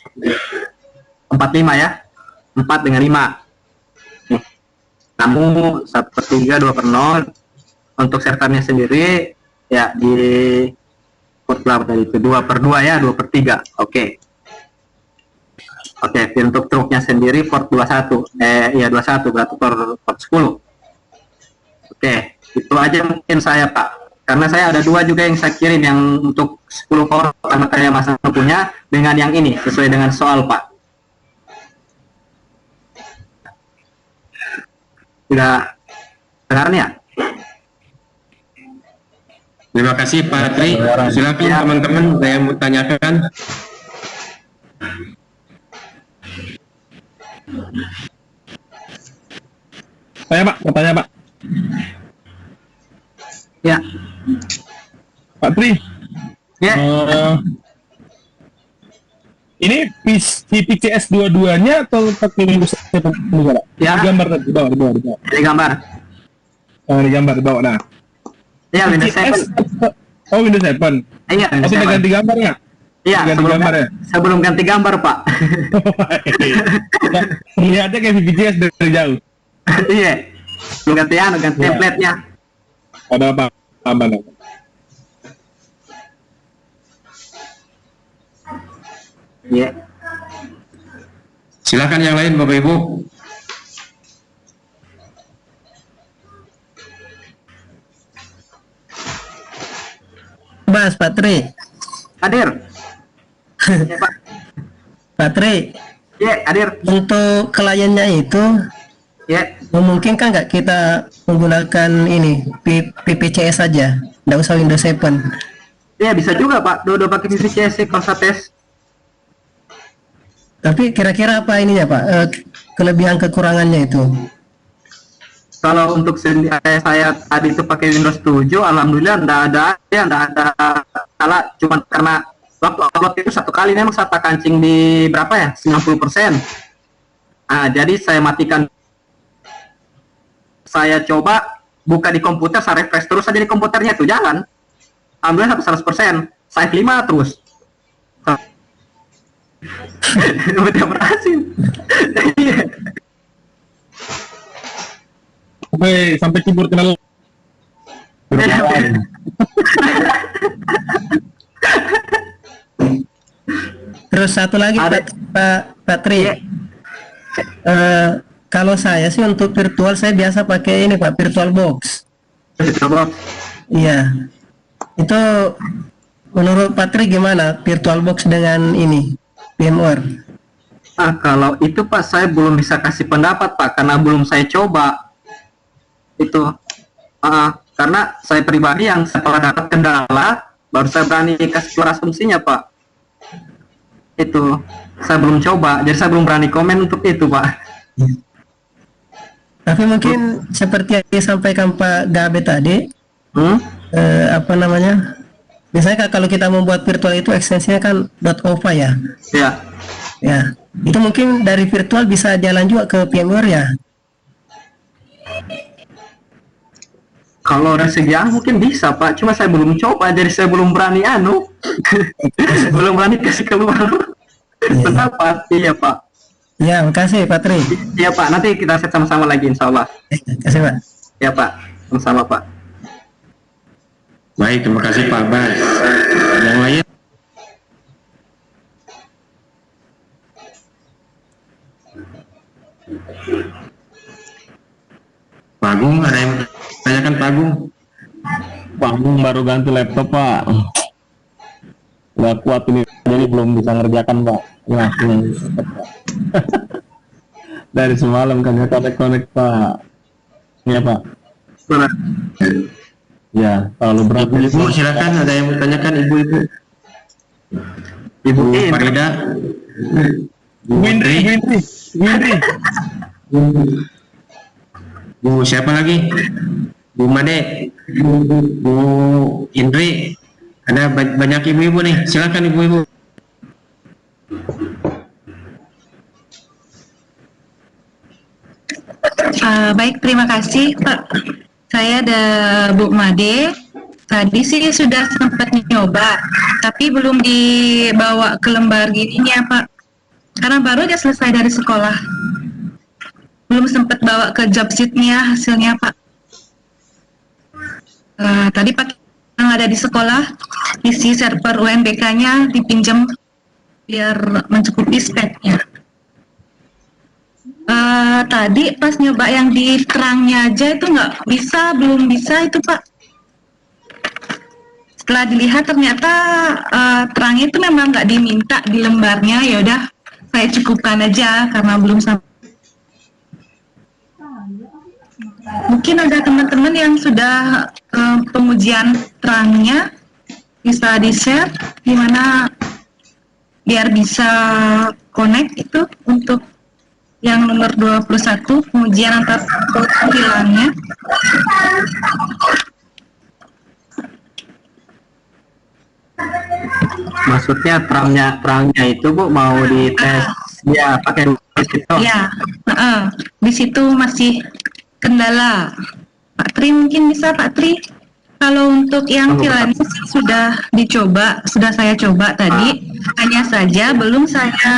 45 ya. 4 dengan 5. Nih. Namun 1/3 2/0. Untuk servernya sendiri ya di port berapa tadi itu? 2/2 ya, 2/3. Oke. Oke, untuk truknya sendiri port 21. 21 berarti port 10. Oke, itu aja mungkin saya Pak. Karena saya ada 2 juga yang saya kirim, yang untuk 10 port karena saya masih punya, dengan yang ini sesuai dengan soal Pak. Sudah dengar nih ya? Terima kasih Pak Tri. Silakan Ya. teman-teman, saya mau tanyakan. Saya Pak, mau tanya Pak. Ya. Pak Tri, Ya. ini VPCS dua-duanya atau pakai Windows 7 juga Pak? Ya. Di gambar tadi, di bawah. Ini gambar. Di gambar di bawah. Nah, Ya, Windows 7. Oh, Windows 7. Iya, Oh, Windows sudah 7. ganti gambar nggak? Iya, ganti gambar ya? sebelum ganti gambar Pak. Lihatnya kayak VPCS dari jauh. Iya. Belum ganti Ya. template-nya. Ada apa? Iya. Silakan yang lain Bapak Ibu. Mas Patri. Hadir. Ya, Pak. Patri, Ya, hadir. untuk kliennya itu Ya, memungkinkan nggak kita menggunakan ini PPCS saja, nggak usah Windows 7? ya bisa juga Pak. Dua pakai PVCS sih kalau saya tes. Tapi kira-kira apa ininya Pak? Kelebihan kekurangannya itu? Kalau untuk saya tadi itu pakai Windows 7, alhamdulillah enggak ada salah, cuma karena waktu upload itu satu kali memang saya kancing di berapa ya? 90%. Nah, jadi saya matikan. Saya coba buka di komputer, saya refresh terus aja di komputernya itu jalan. Alhamdulillah 100%. Save 5 terus. Udah berhasil. Sampai keyboard kenal. Terus satu lagi Pak Patri, kalau saya sih untuk virtual saya biasa pakai ini Pak, VirtualBox. Iya, itu menurut Patri gimana VirtualBox dengan ini VMware? Kalau itu Pak saya belum bisa kasih pendapat Pak karena belum saya coba itu. Karena saya pribadi yang setelah dapat kendala baru saya berani kasih keluar asumsinya Pak. Itu saya belum coba, jadi saya belum berani komen untuk itu Pak. Tapi mungkin seperti yang disampaikan Pak Gabe tadi, apa namanya? Biasanya kalau kita membuat virtual itu ekstensinya kan .ova ya. Ya. Ya, itu mungkin dari virtual bisa jalan juga ke VMware ya. Kalau resegi mungkin bisa Pak, cuma saya belum coba, jadi saya belum berani belum berani kasih keluar pendapat. Iya Pak. Ya, makasih Patri. Iya Pak, nanti kita set sama-sama lagi insya Allah. Terima kasih Pak. Ya Pak, sama-sama Pak. Baik, terima kasih Pak Bas. Yang lain? Pak Agung, ada yang tanyakan Pak Agung? Pak Agung baru ganti laptop Pak. Nggak kuat ini, jadi belum bisa ngerjakan Pak. Nah, dari semalam kan ya connect Pak. Iya Pak. Ya, terlalu berat. Ibu, silakan, ada yang bertanyakan ibu-ibu. Ibu Farida. Windri. Bu siapa lagi? Bu Made, Bu Indri, ada banyak ibu-ibu nih. Silakan ibu-ibu. Baik, terima kasih Pak. Saya ada Bu Made. Tadi sih sudah sempat nyoba, tapi belum dibawa ke lembar gininya Pak. Karena baru aja selesai dari sekolah. Belum sempat bawa ke job sheet-nya hasilnya Pak. Tadi pakai yang ada di sekolah, isi server UNBK-nya dipinjam biar mencukupi speknya. Tadi pas nyoba yang di terangnya aja itu nggak bisa, belum bisa itu Pak. Setelah dilihat ternyata terangnya itu memang nggak diminta di lembarnya, ya udah saya cukupkan aja karena belum sampai. Mungkin ada teman-teman yang sudah pengujian terangnya bisa di-share gimana biar bisa connect itu untuk yang nomor 21 pengujian antar hilangnya. Maksudnya terangnya itu Bu mau dites ya pakai itu. Ya, di situ masih kendala. Pak Tri mungkin bisa Pak Tri. Kalau untuk yang freelance sudah saya coba tadi, hanya saja belum saya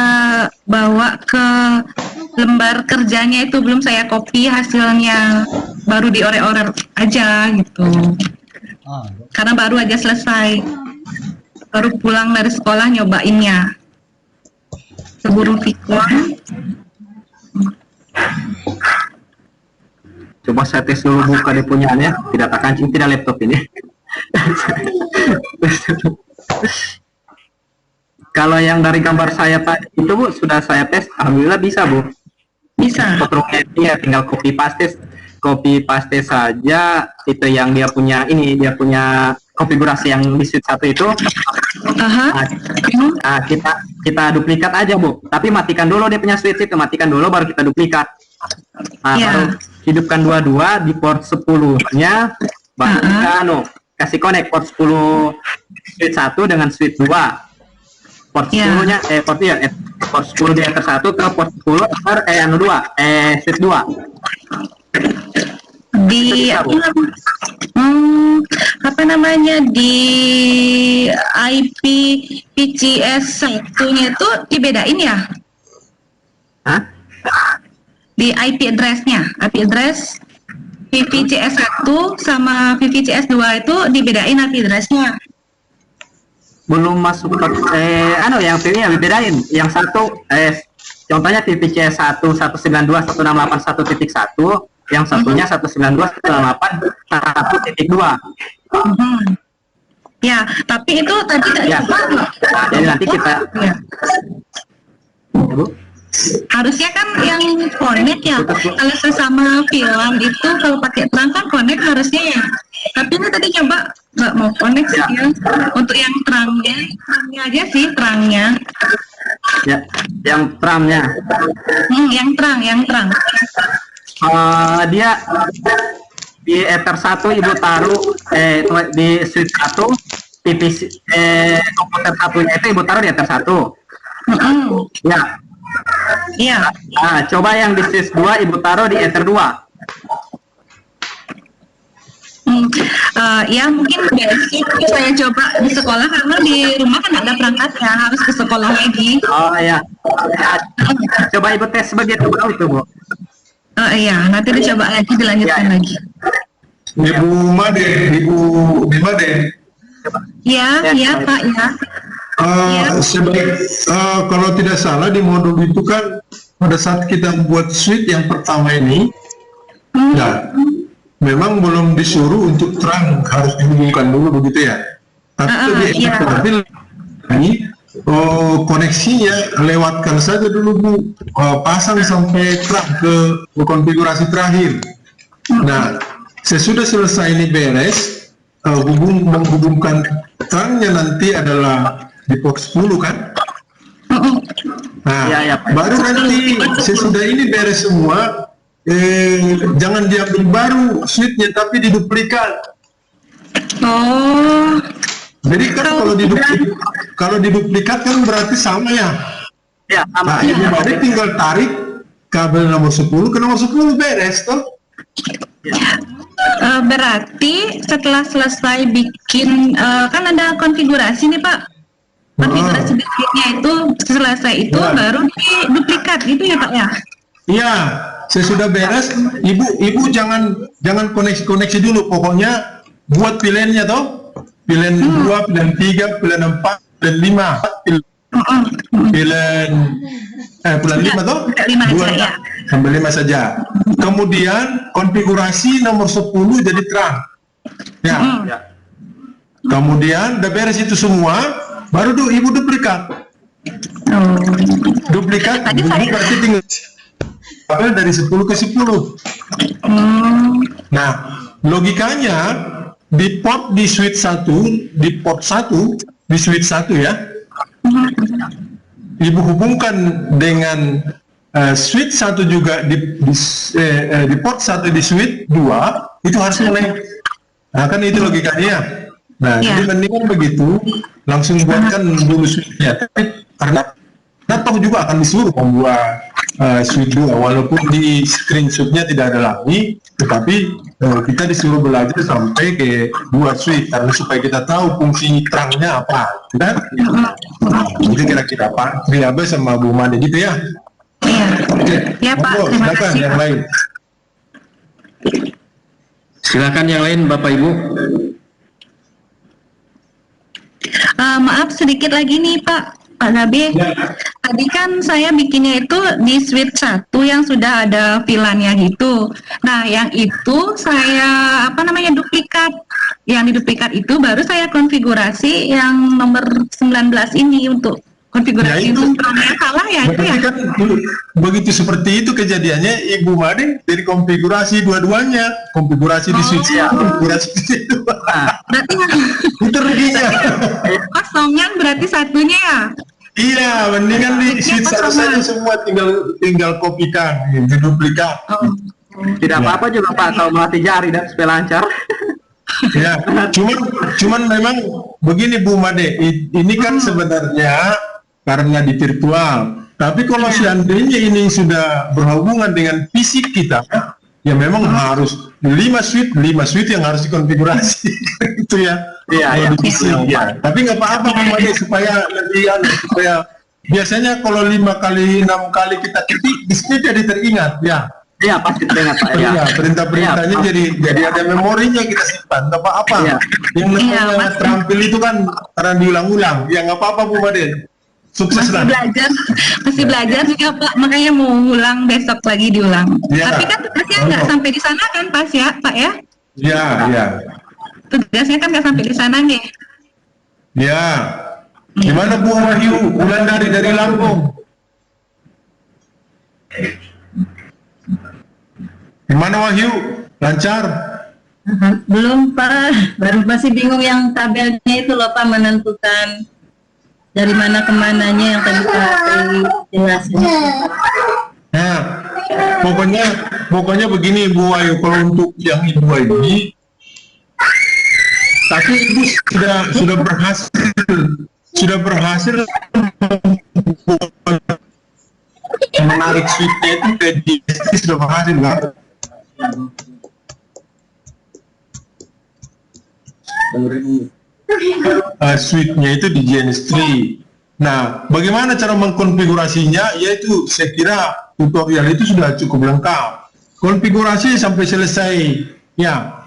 bawa ke lembar kerjanya itu, belum saya copy hasilnya, baru diorek-orek aja gitu. Karena baru aja selesai, baru pulang dari sekolah nyobainnya. Sebelum Vicon, Coba saya tes dulu buka dia punyaannya. Tidak tak kancing, tidak laptop ini. Kalau yang dari gambar saya tadi itu Bu, sudah saya tes, alhamdulillah bisa Bu. Bisa. Fotokopinya tinggal copy paste saja. Itu yang dia punya ini, dia punya konfigurasi yang di suite 1 itu. Nah, kita duplikat aja Bu. Tapi matikan dulu dia punya suite itu, matikan dulu baru kita duplikat. Nah, baru hidupkan dua-dua di port 10-nya, baru kita kasih connect port 10 suite 1 dengan suite 2. Port 10-nya port 10 di enter 1 ke port 10 suite 2. Di apa namanya, di IP PCS 1-nya itu dibedain ya? Hah? Di IP address-nya, IP address VVCS 1 sama VVCS 2 itu dibedain IP address-nya. Belum masuk ke yang pilihnya dibedain. Yang satu contohnya VVCS 1 192.168.1.1, yang satunya 192.168.1.2. Ya, tapi itu tadi ya. Nah, jadi nanti kita ya, Bu. Harusnya kan yang connect ya, kalau sesama film itu kalau pakai terang kan connect harusnya ya. Tapi ini tadi coba nggak mau connect sih ya. Untuk yang terangnya aja sih terangnya. Ya, yang terangnya. Yang terang. Dia di Ether 1 Ibu taruh di switch 1 PVC komputer satunya itu Ibu taruh di Ether 1. Ya. Iya. Nah, coba yang di switch 2 Ibu taruh di Ether 2. Ya mungkin basic saya coba di sekolah karena di rumah kan ada perangkatnya, harus ke sekolah lagi. Oh ya. Coba Ibu tes begitu itu Bu. Iya, nanti dicoba lagi, dilanjutkan lagi. Ibu Made. Iya Pak ya. Kalau tidak salah di modul itu kan pada saat kita buat suite yang pertama ini, ya memang belum disuruh untuk terang, harus dihubungkan dulu begitu ya. Tapi ini koneksinya lewatkan saja dulu Bu, pasang sampai terang ke konfigurasi terakhir. Nah, sesudah selesai ini beres, menghubungkan terangnya nanti adalah di port 10 kan? Nah, baru nanti sesudah ini beres semua, jangan diambil baru suite-nya tapi diduplikat. Jadi kan kalau diduplikat kan berarti sama ya? Ya, sama. Nah, Ibu Made tinggal tarik kabel nomor 10 ke nomor 10 beres toh? Berarti setelah selesai bikin kan ada konfigurasi nih Pak. Konfigurasi bikinnya itu selesai itu baru diduplikat gitu ya Pak ya? Iya, sesudah beres Ibu jangan koneksi dulu, pokoknya buat pilihannya toh. Pilihan 2, pilihan 3, pilihan 4, pilihan 5, pilihan 5 toh? 2 ya. Sampai 5 saja. Kemudian konfigurasi nomor 10 jadi terang. Ya. Kemudian udah beres itu semua, baru Ibu duplikat. Duplikat, Ibu berarti tinggal dari 10 ke 10. Nah, logikanya di port di switch 1, di port 1, di switch 1 ya, Ibu hubungkan dengan switch 1 juga di port 1 di switch 2, itu harus connect. Nah, kan itu logikanya. Nah, jadi mendingan begitu, langsung buatkan dulu switch-nya. Tapi karena toh juga akan disuruh membuat switch 2, walaupun di screenshot-nya tidak ada lagi, tetapi kita disuruh belajar sampai ke 2 switch, karena supaya kita tahu fungsi terangnya apa, kan? Jadi kira-kira Pak Triabe sama Bu Made gitu ya? Iya. Oke. Ya Pak, terima kasih. Yang lain. Silakan yang lain Bapak Ibu. Maaf sedikit lagi nih Pak. Pak Nabi, tadi kan saya bikinnya itu di suite 1 yang sudah ada VLAN-nya gitu. Nah, yang itu saya duplikat. Yang di duplikat itu baru saya konfigurasi yang nomor 19 ini untuk konfigurasi itu. yang salah ya itu ya. Berarti kan begitu seperti itu kejadiannya, Ibu Made dari konfigurasi dua-duanya, konfigurasi di switch konfigurasi di situ. Berarti Itu ruginya. kosongan berarti satunya ya. Iya, mendingan di switch satu saja semua, tinggal kopikan, duplikat. Tidak apa-apa juga Pak kalau melatih jari dan supaya lancar. Ya, cuman memang begini Bu Made, ini kan sebenarnya karena di virtual. Tapi kalau seandainya ini sudah berhubungan dengan fisik kita, ya memang harus 5 suite yang harus dikonfigurasi. Itu ya. Iya. Ya. Tapi nggak apa-apa Bu Made, supaya biasanya kalau 5 kali 6 kali kita ketik, di sini jadi teringat ya. Iya, pasti teringat Pak. Iya, perintah-perintahnya jadi ada memorinya kita simpan, nggak apa-apa. Yang namanya terampil itu kan karena diulang-ulang, ya nggak apa-apa Bu Made. Sukses lah. Masih belajar juga Pak, makanya mau ulang besok lagi diulang. Tapi kan tugasnya nggak sampai di sana kan Pak ya? Iya. Tugasnya kan nggak sampai di sana nih. Ya. Gimana Bu Wahyu, Wulandari dari Lampung? Gimana Wahyu? Lancar? Belum Pak, baru masih bingung yang tabelnya itu loh Pak, menentukan dari mana ke mananya yang tadi Pak jelasin. Nah, pokoknya begini Bu Wahyu, kalau untuk yang dua ini, tapi Ibu sudah berhasil menarik switch-nya itu ke DST, sudah berhasil nggak? Suite-nya itu di GNS3. Nah, bagaimana cara mengkonfigurasinya? Yaitu saya kira tutorial itu sudah cukup lengkap. Konfigurasi sampai selesai. Ya,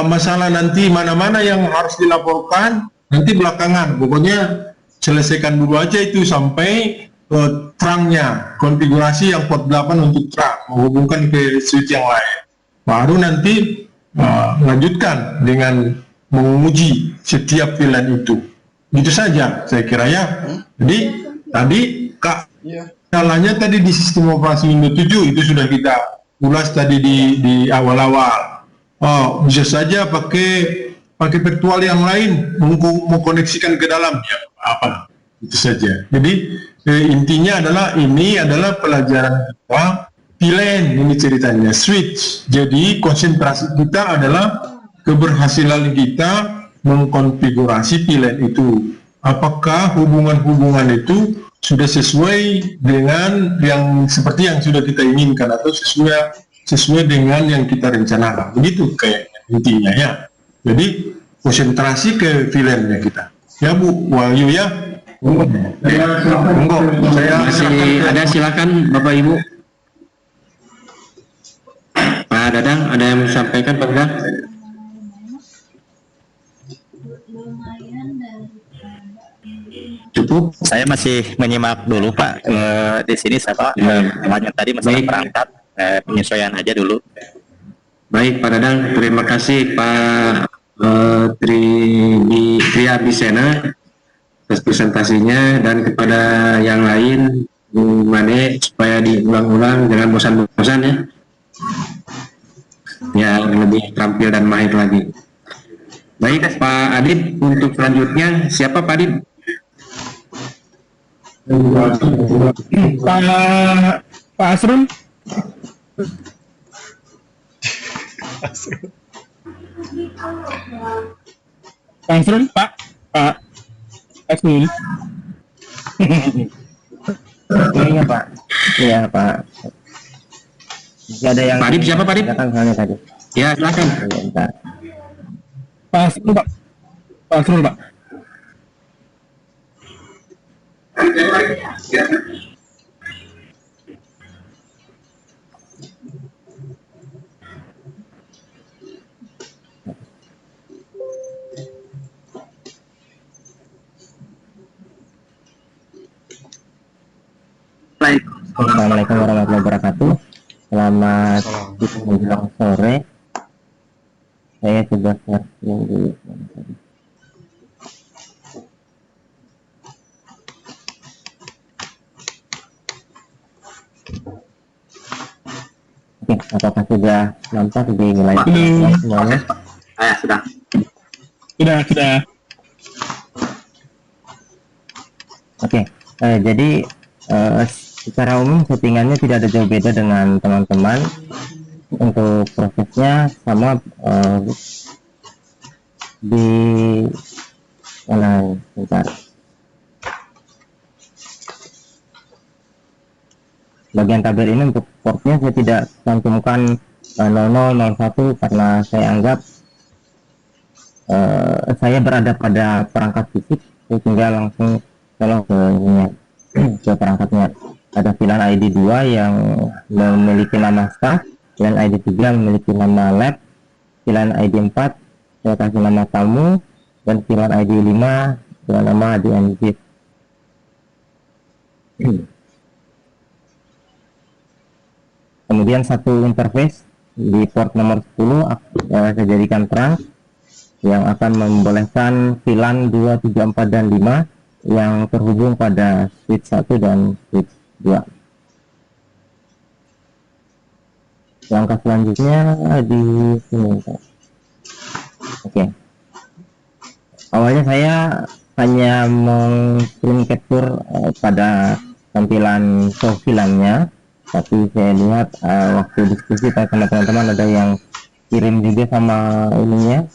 masalah nanti mana-mana yang harus dilaporkan nanti belakangan. Pokoknya selesaikan dulu aja itu sampai terangnya, konfigurasi yang port 8 untuk terang, menghubungkan ke switch yang lain. Baru nanti lanjutkan dengan menguji setiap VLAN itu. Gitu saja saya kira ya. Jadi tadi salahnya tadi di sistem operasi Windows 7 itu sudah kita ulas tadi di awal-awal. Bisa saja pakai virtual yang lain, mengkoneksikan ke dalamnya apa. Itu saja. Jadi intinya adalah pelajaran kita VLAN, ini ceritanya switch. Jadi konsentrasi kita adalah keberhasilan kita mengkonfigurasi VLAN itu. Apakah hubungan-hubungan itu sudah sesuai dengan yang seperti yang sudah kita inginkan atau sesuai dengan yang kita rencanakan. Begitu kayak intinya ya. Jadi konsentrasi ke VLAN-nya kita. Ya Bu Wahyu ya. Monggo, saya masih ada, silakan Bapak Ibu. Pak Dadang, ada yang disampaikan Pak Dadang? Cukup. Saya masih menyimak dulu Pak. Di sini saya hanya tadi masalah perangkat, penyesuaian aja dulu. Baik Pak Dadang, terima kasih Pak Tri Abisena atas presentasinya, dan kepada yang lain Bu Made supaya diulang-ulang jangan bosan-bosan ya, biar lebih terampil dan mahir lagi. Baik Pak Adib, untuk selanjutnya siapa Pak Adib? Pak Asrul. Pak Asrul, Pak Asrul. Iya Pak. Iya Pak. Masih ada yang Pak Adib, siapa Pak Adib? Tadi. Ya silakan. Pak Asrul Pak. Pak Asrul Pak. Assalamualaikum warahmatullahi wabarakatuh. Selamat menjelang sore. Saya coba searching dulu. Oke, apakah sudah nampak di nilai semuanya? Sudah. Sudah. Oke, jadi secara umum settingannya tidak ada jauh beda dengan teman-teman. Untuk prosesnya sama di mana? Bentar. Bagian tabel ini untuk portnya saya tidak cantumkan 0001 karena saya anggap saya berada pada perangkat fisik, saya tinggal langsung tolong ke perangkatnya. Ada VLAN ID 2 yang memiliki nama staff, VLAN ID 3 memiliki nama lab, VLAN ID 4 saya kasih nama tamu, dan VLAN ID 5 dengan nama DNG. Kemudian satu interface di port nomor 10 saya jadikan terang yang akan membolehkan VLAN 2, 3, 4, dan 5 yang terhubung pada switch 1 dan switch 2. Langkah selanjutnya di sini. Oke. Awalnya saya hanya meng-screen capture pada tampilan show VLAN-nya, tapi saya lihat waktu diskusi sama teman-teman ada yang kirim juga sama ininya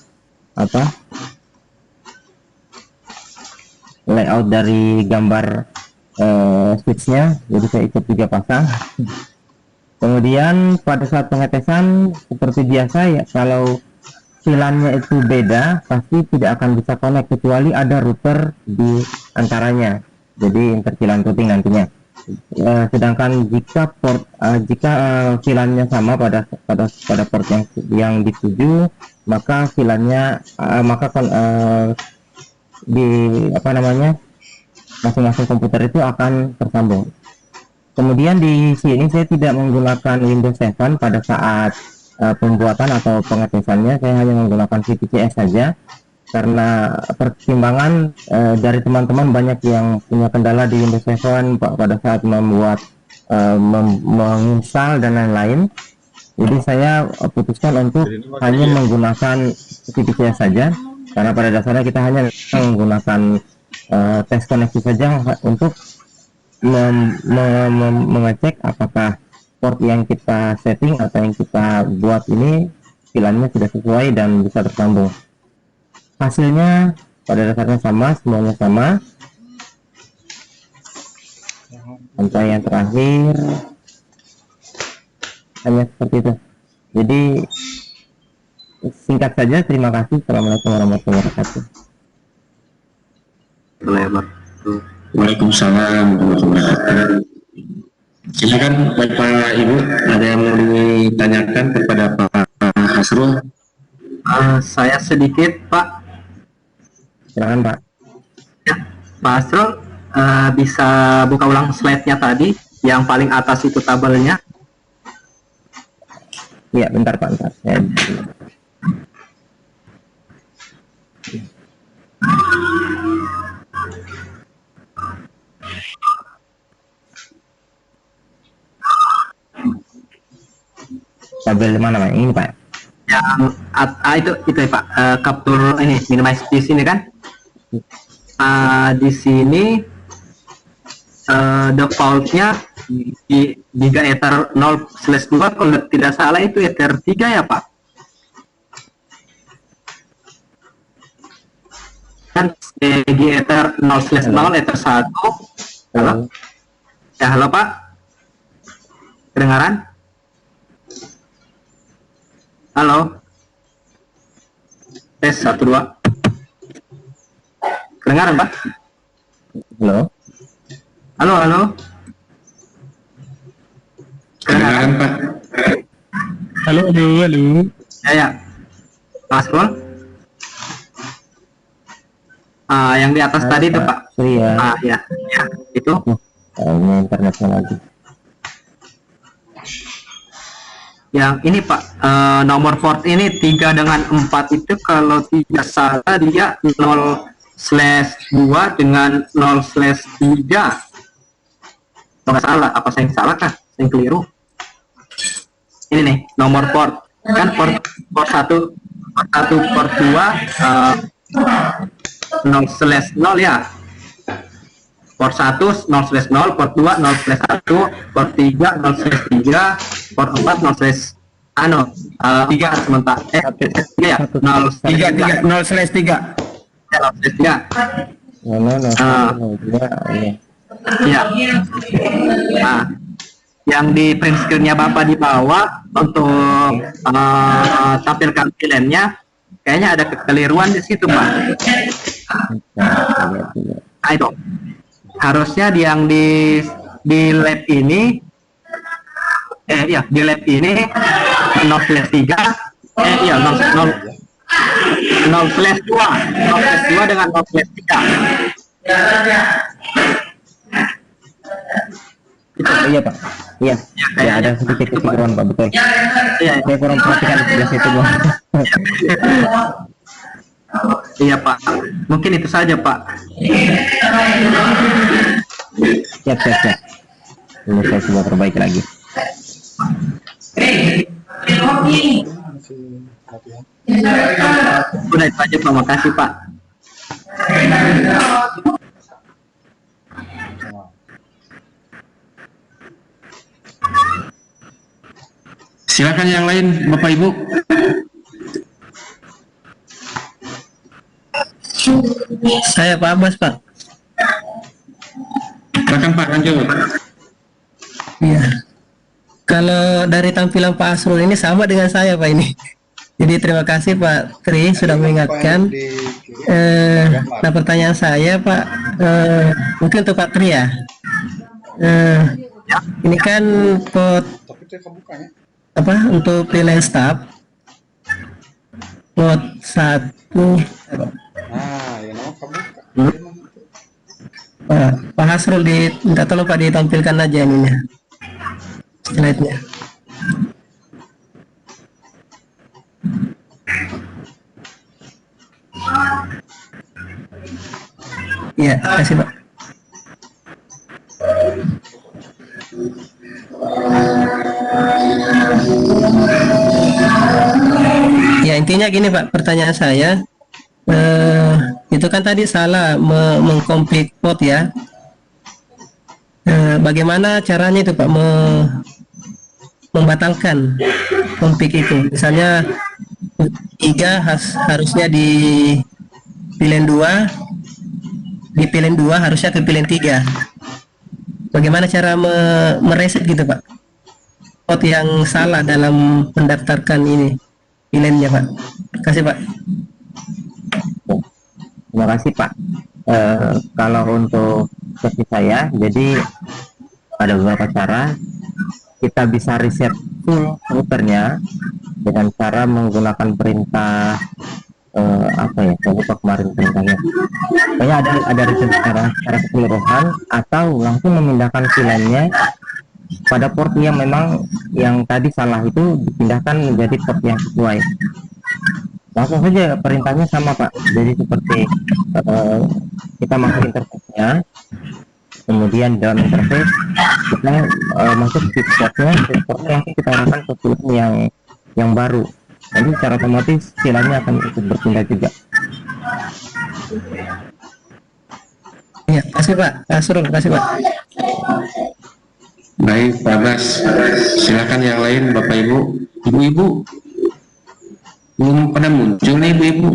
layout dari gambar switchnya, jadi saya ikut juga pasang. Kemudian pada saat pengetesan seperti biasa ya, kalau VLAN-nya itu beda pasti tidak akan bisa connect kecuali ada router di antaranya, jadi interVLAN routing nantinya. Sedangkan jika VLAN-nya sama pada port yang dituju, maka VLAN-nya masing-masing komputer itu akan tersambung. Kemudian di sini saya tidak menggunakan Windows 7 pada saat pembuatan atau pengetesannya, saya hanya menggunakan VTCS saja karena pertimbangan dari teman-teman banyak yang punya kendala di Windows 7 pada saat membuat menginstal dan lain-lain. Jadi saya putuskan untuk hanya menggunakan VTCS saja, karena pada dasarnya kita hanya menggunakan tes koneksi saja untuk mengecek apakah port yang kita setting atau yang kita buat ini VLAN-nya sudah sesuai dan bisa tersambung. Hasilnya pada dasarnya sama, semuanya sama. Sampai yang terakhir hanya seperti itu. Jadi singkat saja, terima kasih. Assalamualaikum warahmatullahi wabarakatuh. Waalaikumsalam warahmatullahi wabarakatuh. Silakan Bapak Ibu, ada yang mau ditanyakan kepada Pak Hasrul? Saya sedikit, Pak. Silakan, Pak. Ya, Pak Hasrul, bisa buka ulang slide-nya tadi, yang paling atas itu tabelnya. Iya, bentar Pak, bentar. Tabel mana Pak? Ini Pak. Yang itu ya Pak, capture ini minimize di sini kan? Di sini defaultnya di Giga Ether 0/2, kalau tidak salah itu Ether 3 ya Pak? Kan Giga Ether 0/0 Ether 1. Halo? Ya, halo Pak? Kedengaran? Halo? Tes 1, 2. Kedengaran Pak? Halo? Halo, halo? Kedengaran Pak? Halo. Ya. Mas Rol? Yang di atas tadi itu Pak? Iya. Ya. Itu? Ini internetnya lagi. Yang ini Pak, nomor port ini 3 dengan 4 itu kalau tidak salah dia 0/2 dengan 0/3. Nggak salah, apa saya yang salah kah? Saya yang keliru. Ini nih nomor port, kan port 1 port 2 0/0 ya. Port 1 0/0, port 2 0/1, port 3 0/3, port 4 3 sementara 3 ya 0/3 0/3. Ya. Nah, yang di print screen-nya Bapak di bawah untuk tampilkan pilihannya kayaknya ada kekeliruan di situ Pak. Nah, itu harusnya yang di lab ini di lab ini 0/3 iya 0/2 dengan 0/3. Iya Pak, iya ya, ada sedikit kekeliruan Pak, betul. Iya. Saya kurang perhatikan di situ Bang. Iya Pak, mungkin itu saja Pak. Siap. Ini saya coba perbaiki lagi. Udah itu aja Pak, makasih Pak. Silakan yang lain, Bapak Ibu. Saya Pak Abbas Pak. Silakan Pak, lanjut. Iya. Kalau dari tampilan Pak Asrul ini sama dengan saya Pak ini. Jadi terima kasih Pak Tri sudah mengingatkan. Nah pertanyaan saya Pak, mungkin untuk Pak Tri ya. Ini kan pot apa untuk freelance staff pot 1. Pak Hasrul minta tolong Pak ditampilkan aja ininya slide-nya. Iya, kasih Pak. Ya intinya gini Pak, pertanyaan saya itu kan tadi salah mengkomplit pot ya. Bagaimana caranya itu Pak membatalkan komplik itu? Misalnya 3 harusnya di pilihan 2, di pilihan 2 harusnya ke pilihan 3. Bagaimana cara mereset gitu Pak? Pot yang salah dalam mendaftarkan ini pilihannya Pak. Terima kasih Pak. Terima kasih Pak. Kalau untuk sesi saya, jadi ada beberapa cara kita bisa reset full routernya dengan cara menggunakan perintah apa ya, saya lupa kemarin perintahnya. Pokoknya ada reset secara keseluruhan atau langsung memindahkan VLAN-nya pada port yang memang yang tadi salah itu dipindahkan menjadi port yang sesuai. Langsung saja perintahnya sama Pak. Jadi seperti kita masuk interface-nya, kemudian dalam interface kita masuk ke portnya langsung kita arahkan ke VLAN yang baru. Nanti secara otomatis VLAN-nya akan ikut berpindah juga. Ya, kasih Pak. Asrul, kasih Pak. Baik, Pak Bas. Silakan yang lain, Bapak Ibu. Ibu-ibu belum pada muncul nih ibu-ibu.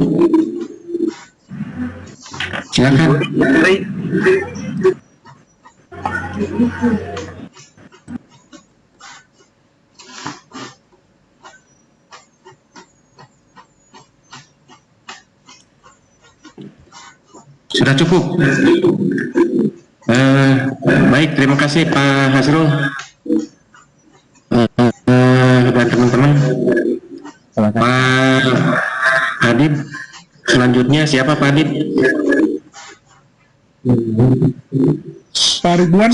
Silakan. Sudah cukup. Baik, terima kasih Pak Hasrul dan teman-teman. Pak Adib, selanjutnya siapa Pak Adib? Pak Ridwan.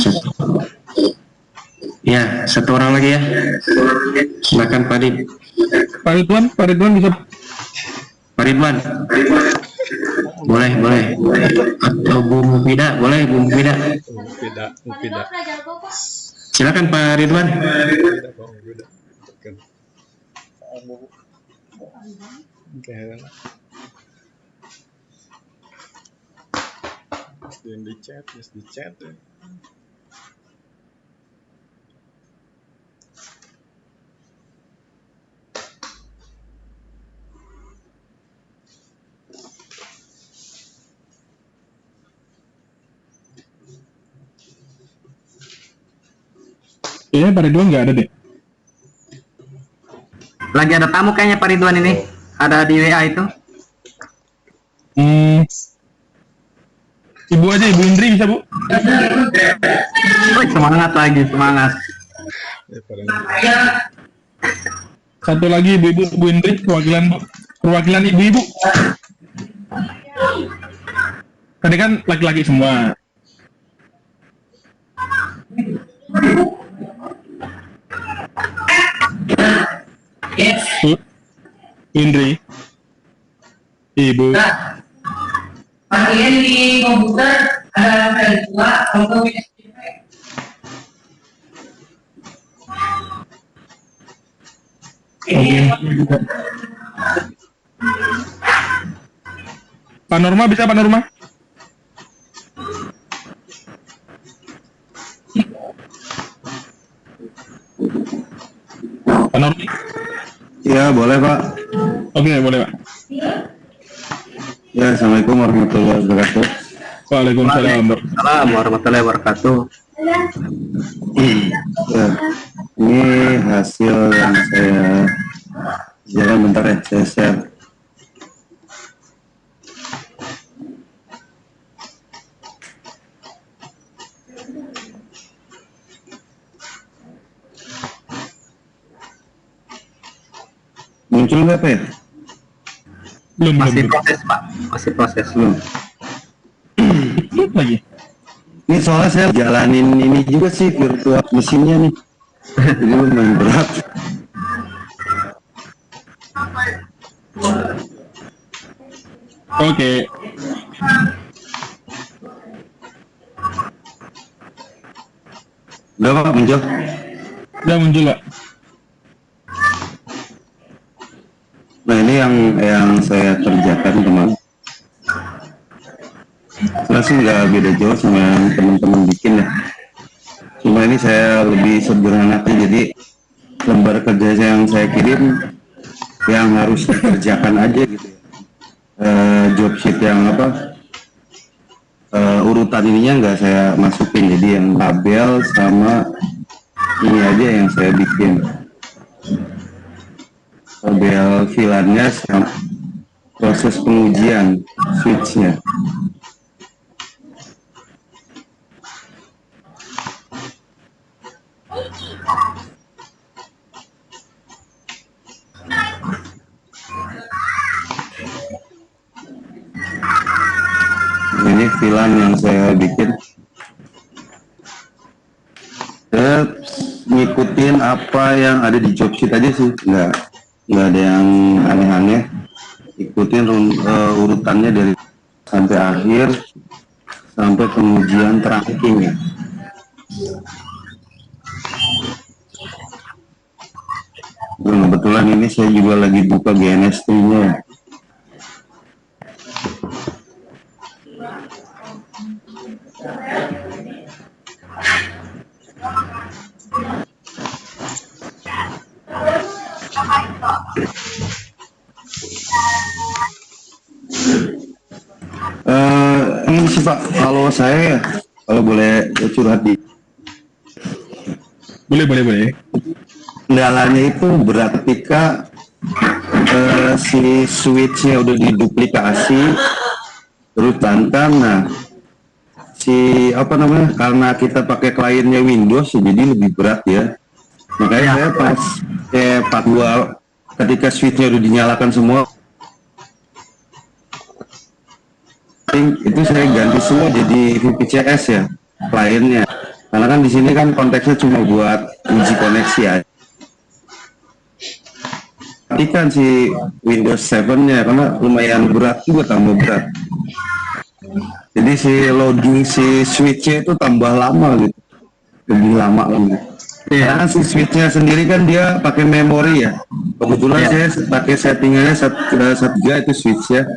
Ya, satu orang lagi ya. Silakan Pak Dim. Pak Ridwan bisa. Pak Ridwan. Boleh. Atau Bu Mufida, boleh Bu Mufida. Mufida. Silakan Pak Ridwan. Di chat. Kayaknya Pak Ridwan nggak ada deh. Lagi ada tamu kayaknya Pak Ridwan ini. Ada di WA itu. Ibu aja, Ibu Indri bisa Bu? Semangat lagi, semangat. Satu lagi ibu-ibu, Bu Indri, perwakilan ibu-ibu. Tadi kan laki-laki semua. Bu Indri, Ibu. Bagian di komputer ada file 2 untuk Pak Norma bisa Pak Norma? Pak Norma? Ya boleh Pak. Oke boleh Pak. Ya, Assalamualaikum warahmatullahi wabarakatuh. Waalaikumsalam warahmatullahi wabarakatuh. Ya, ini hasil yang saya jalan bentar ya, saya share. Muncul nggak Pak ya? Masih proses Pak, masih proses. Belum. Lagi. Ini soalnya saya jalanin ini juga sih virtual mesinnya nih. Jadi lumayan berat. Oke. Udah Pak muncul? Udah muncul Pak. Nah ini yang saya kerjakan teman. Saya sih nggak beda jauh sama yang teman-teman bikin ya. Cuma ini saya lebih sederhanakan, jadi lembar kerja yang saya kirim yang harus dikerjakan aja gitu ya. Job sheet yang urutan ininya nggak saya masukin, jadi yang tabel sama ini aja yang saya bikin. Tabel VLAN-nya sama proses pengujian switch-nya. Ini VLAN yang saya bikin. Saya ngikutin apa yang ada di job sheet aja sih, nggak ada yang aneh-aneh. Ikutin urutannya dari sampai akhir sampai pengujian tracking ya. Kebetulan ini saya juga lagi buka GNS-nya. Ini sih Pak, kalau saya kalau boleh curhat di. Boleh. Kendalanya itu berat ketika si switch-nya udah diduplikasi terus tantan. Nah, si karena kita pakai kliennya Windows jadi lebih berat ya. Makanya saya pas part 2 ketika switch-nya udah dinyalakan semua, itu saya ganti semua jadi VPCS ya kliennya. Karena kan di sini kan konteksnya cuma buat uji koneksi ya. Perhatikan si Windows 7-nya karena lumayan berat juga, tambah berat. Jadi si loading si switch-nya itu tambah lama gitu, lebih lama gitu. Karena si switch-nya sendiri kan dia pakai memori ya. Kebetulan saya pakai settingannya 1 GB itu switch-nya.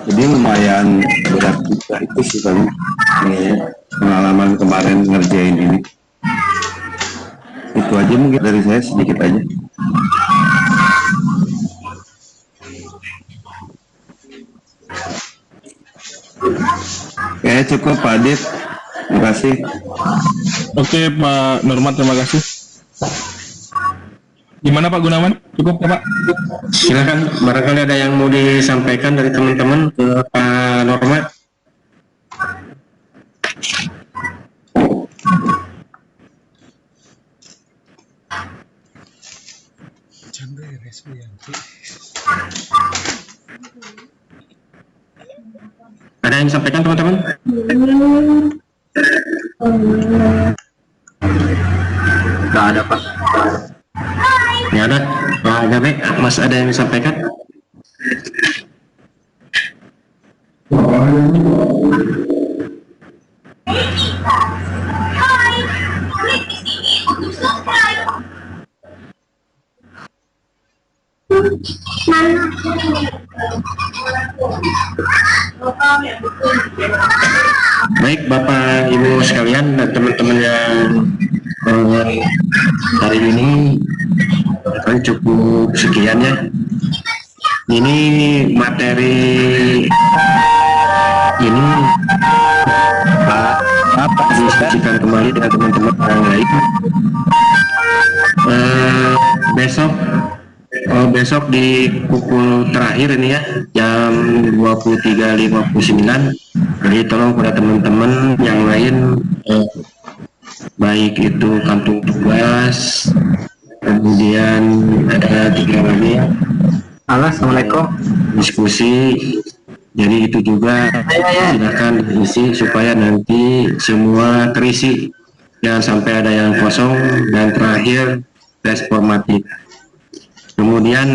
Jadi lumayan berat juga itu sih kan. Pengalaman kemarin ngerjain ini. Itu aja mungkin dari saya, sedikit aja. Oke, cukup Pak Adit. Terima kasih. Oke Pak Norman, terima kasih. Gimana Pak Gunawan? Cukup ya Pak? Silakan, barangkali ada yang mau disampaikan dari teman-teman ke Pak Norman. Ada yang disampaikan teman-teman? Nggak ada Pak. Nggak ada. Pak Gabe, Mas ada yang disampaikan? Baik Bapak Ibu sekalian dan teman-teman yang hari ini kan cukup sekian ya. Ini materi ini Pak diskusikan kembali dengan teman-teman yang lain. Besok di pukul terakhir ini ya, jam 23.59. Jadi tolong pada teman-teman yang lain, baik itu kampung tugas, kemudian ada 3 lagi. Assalamualaikum. Diskusi. Jadi itu juga silakan diisi supaya nanti semua terisi, jangan sampai ada yang kosong. Dan terakhir tes formatif. Kemudian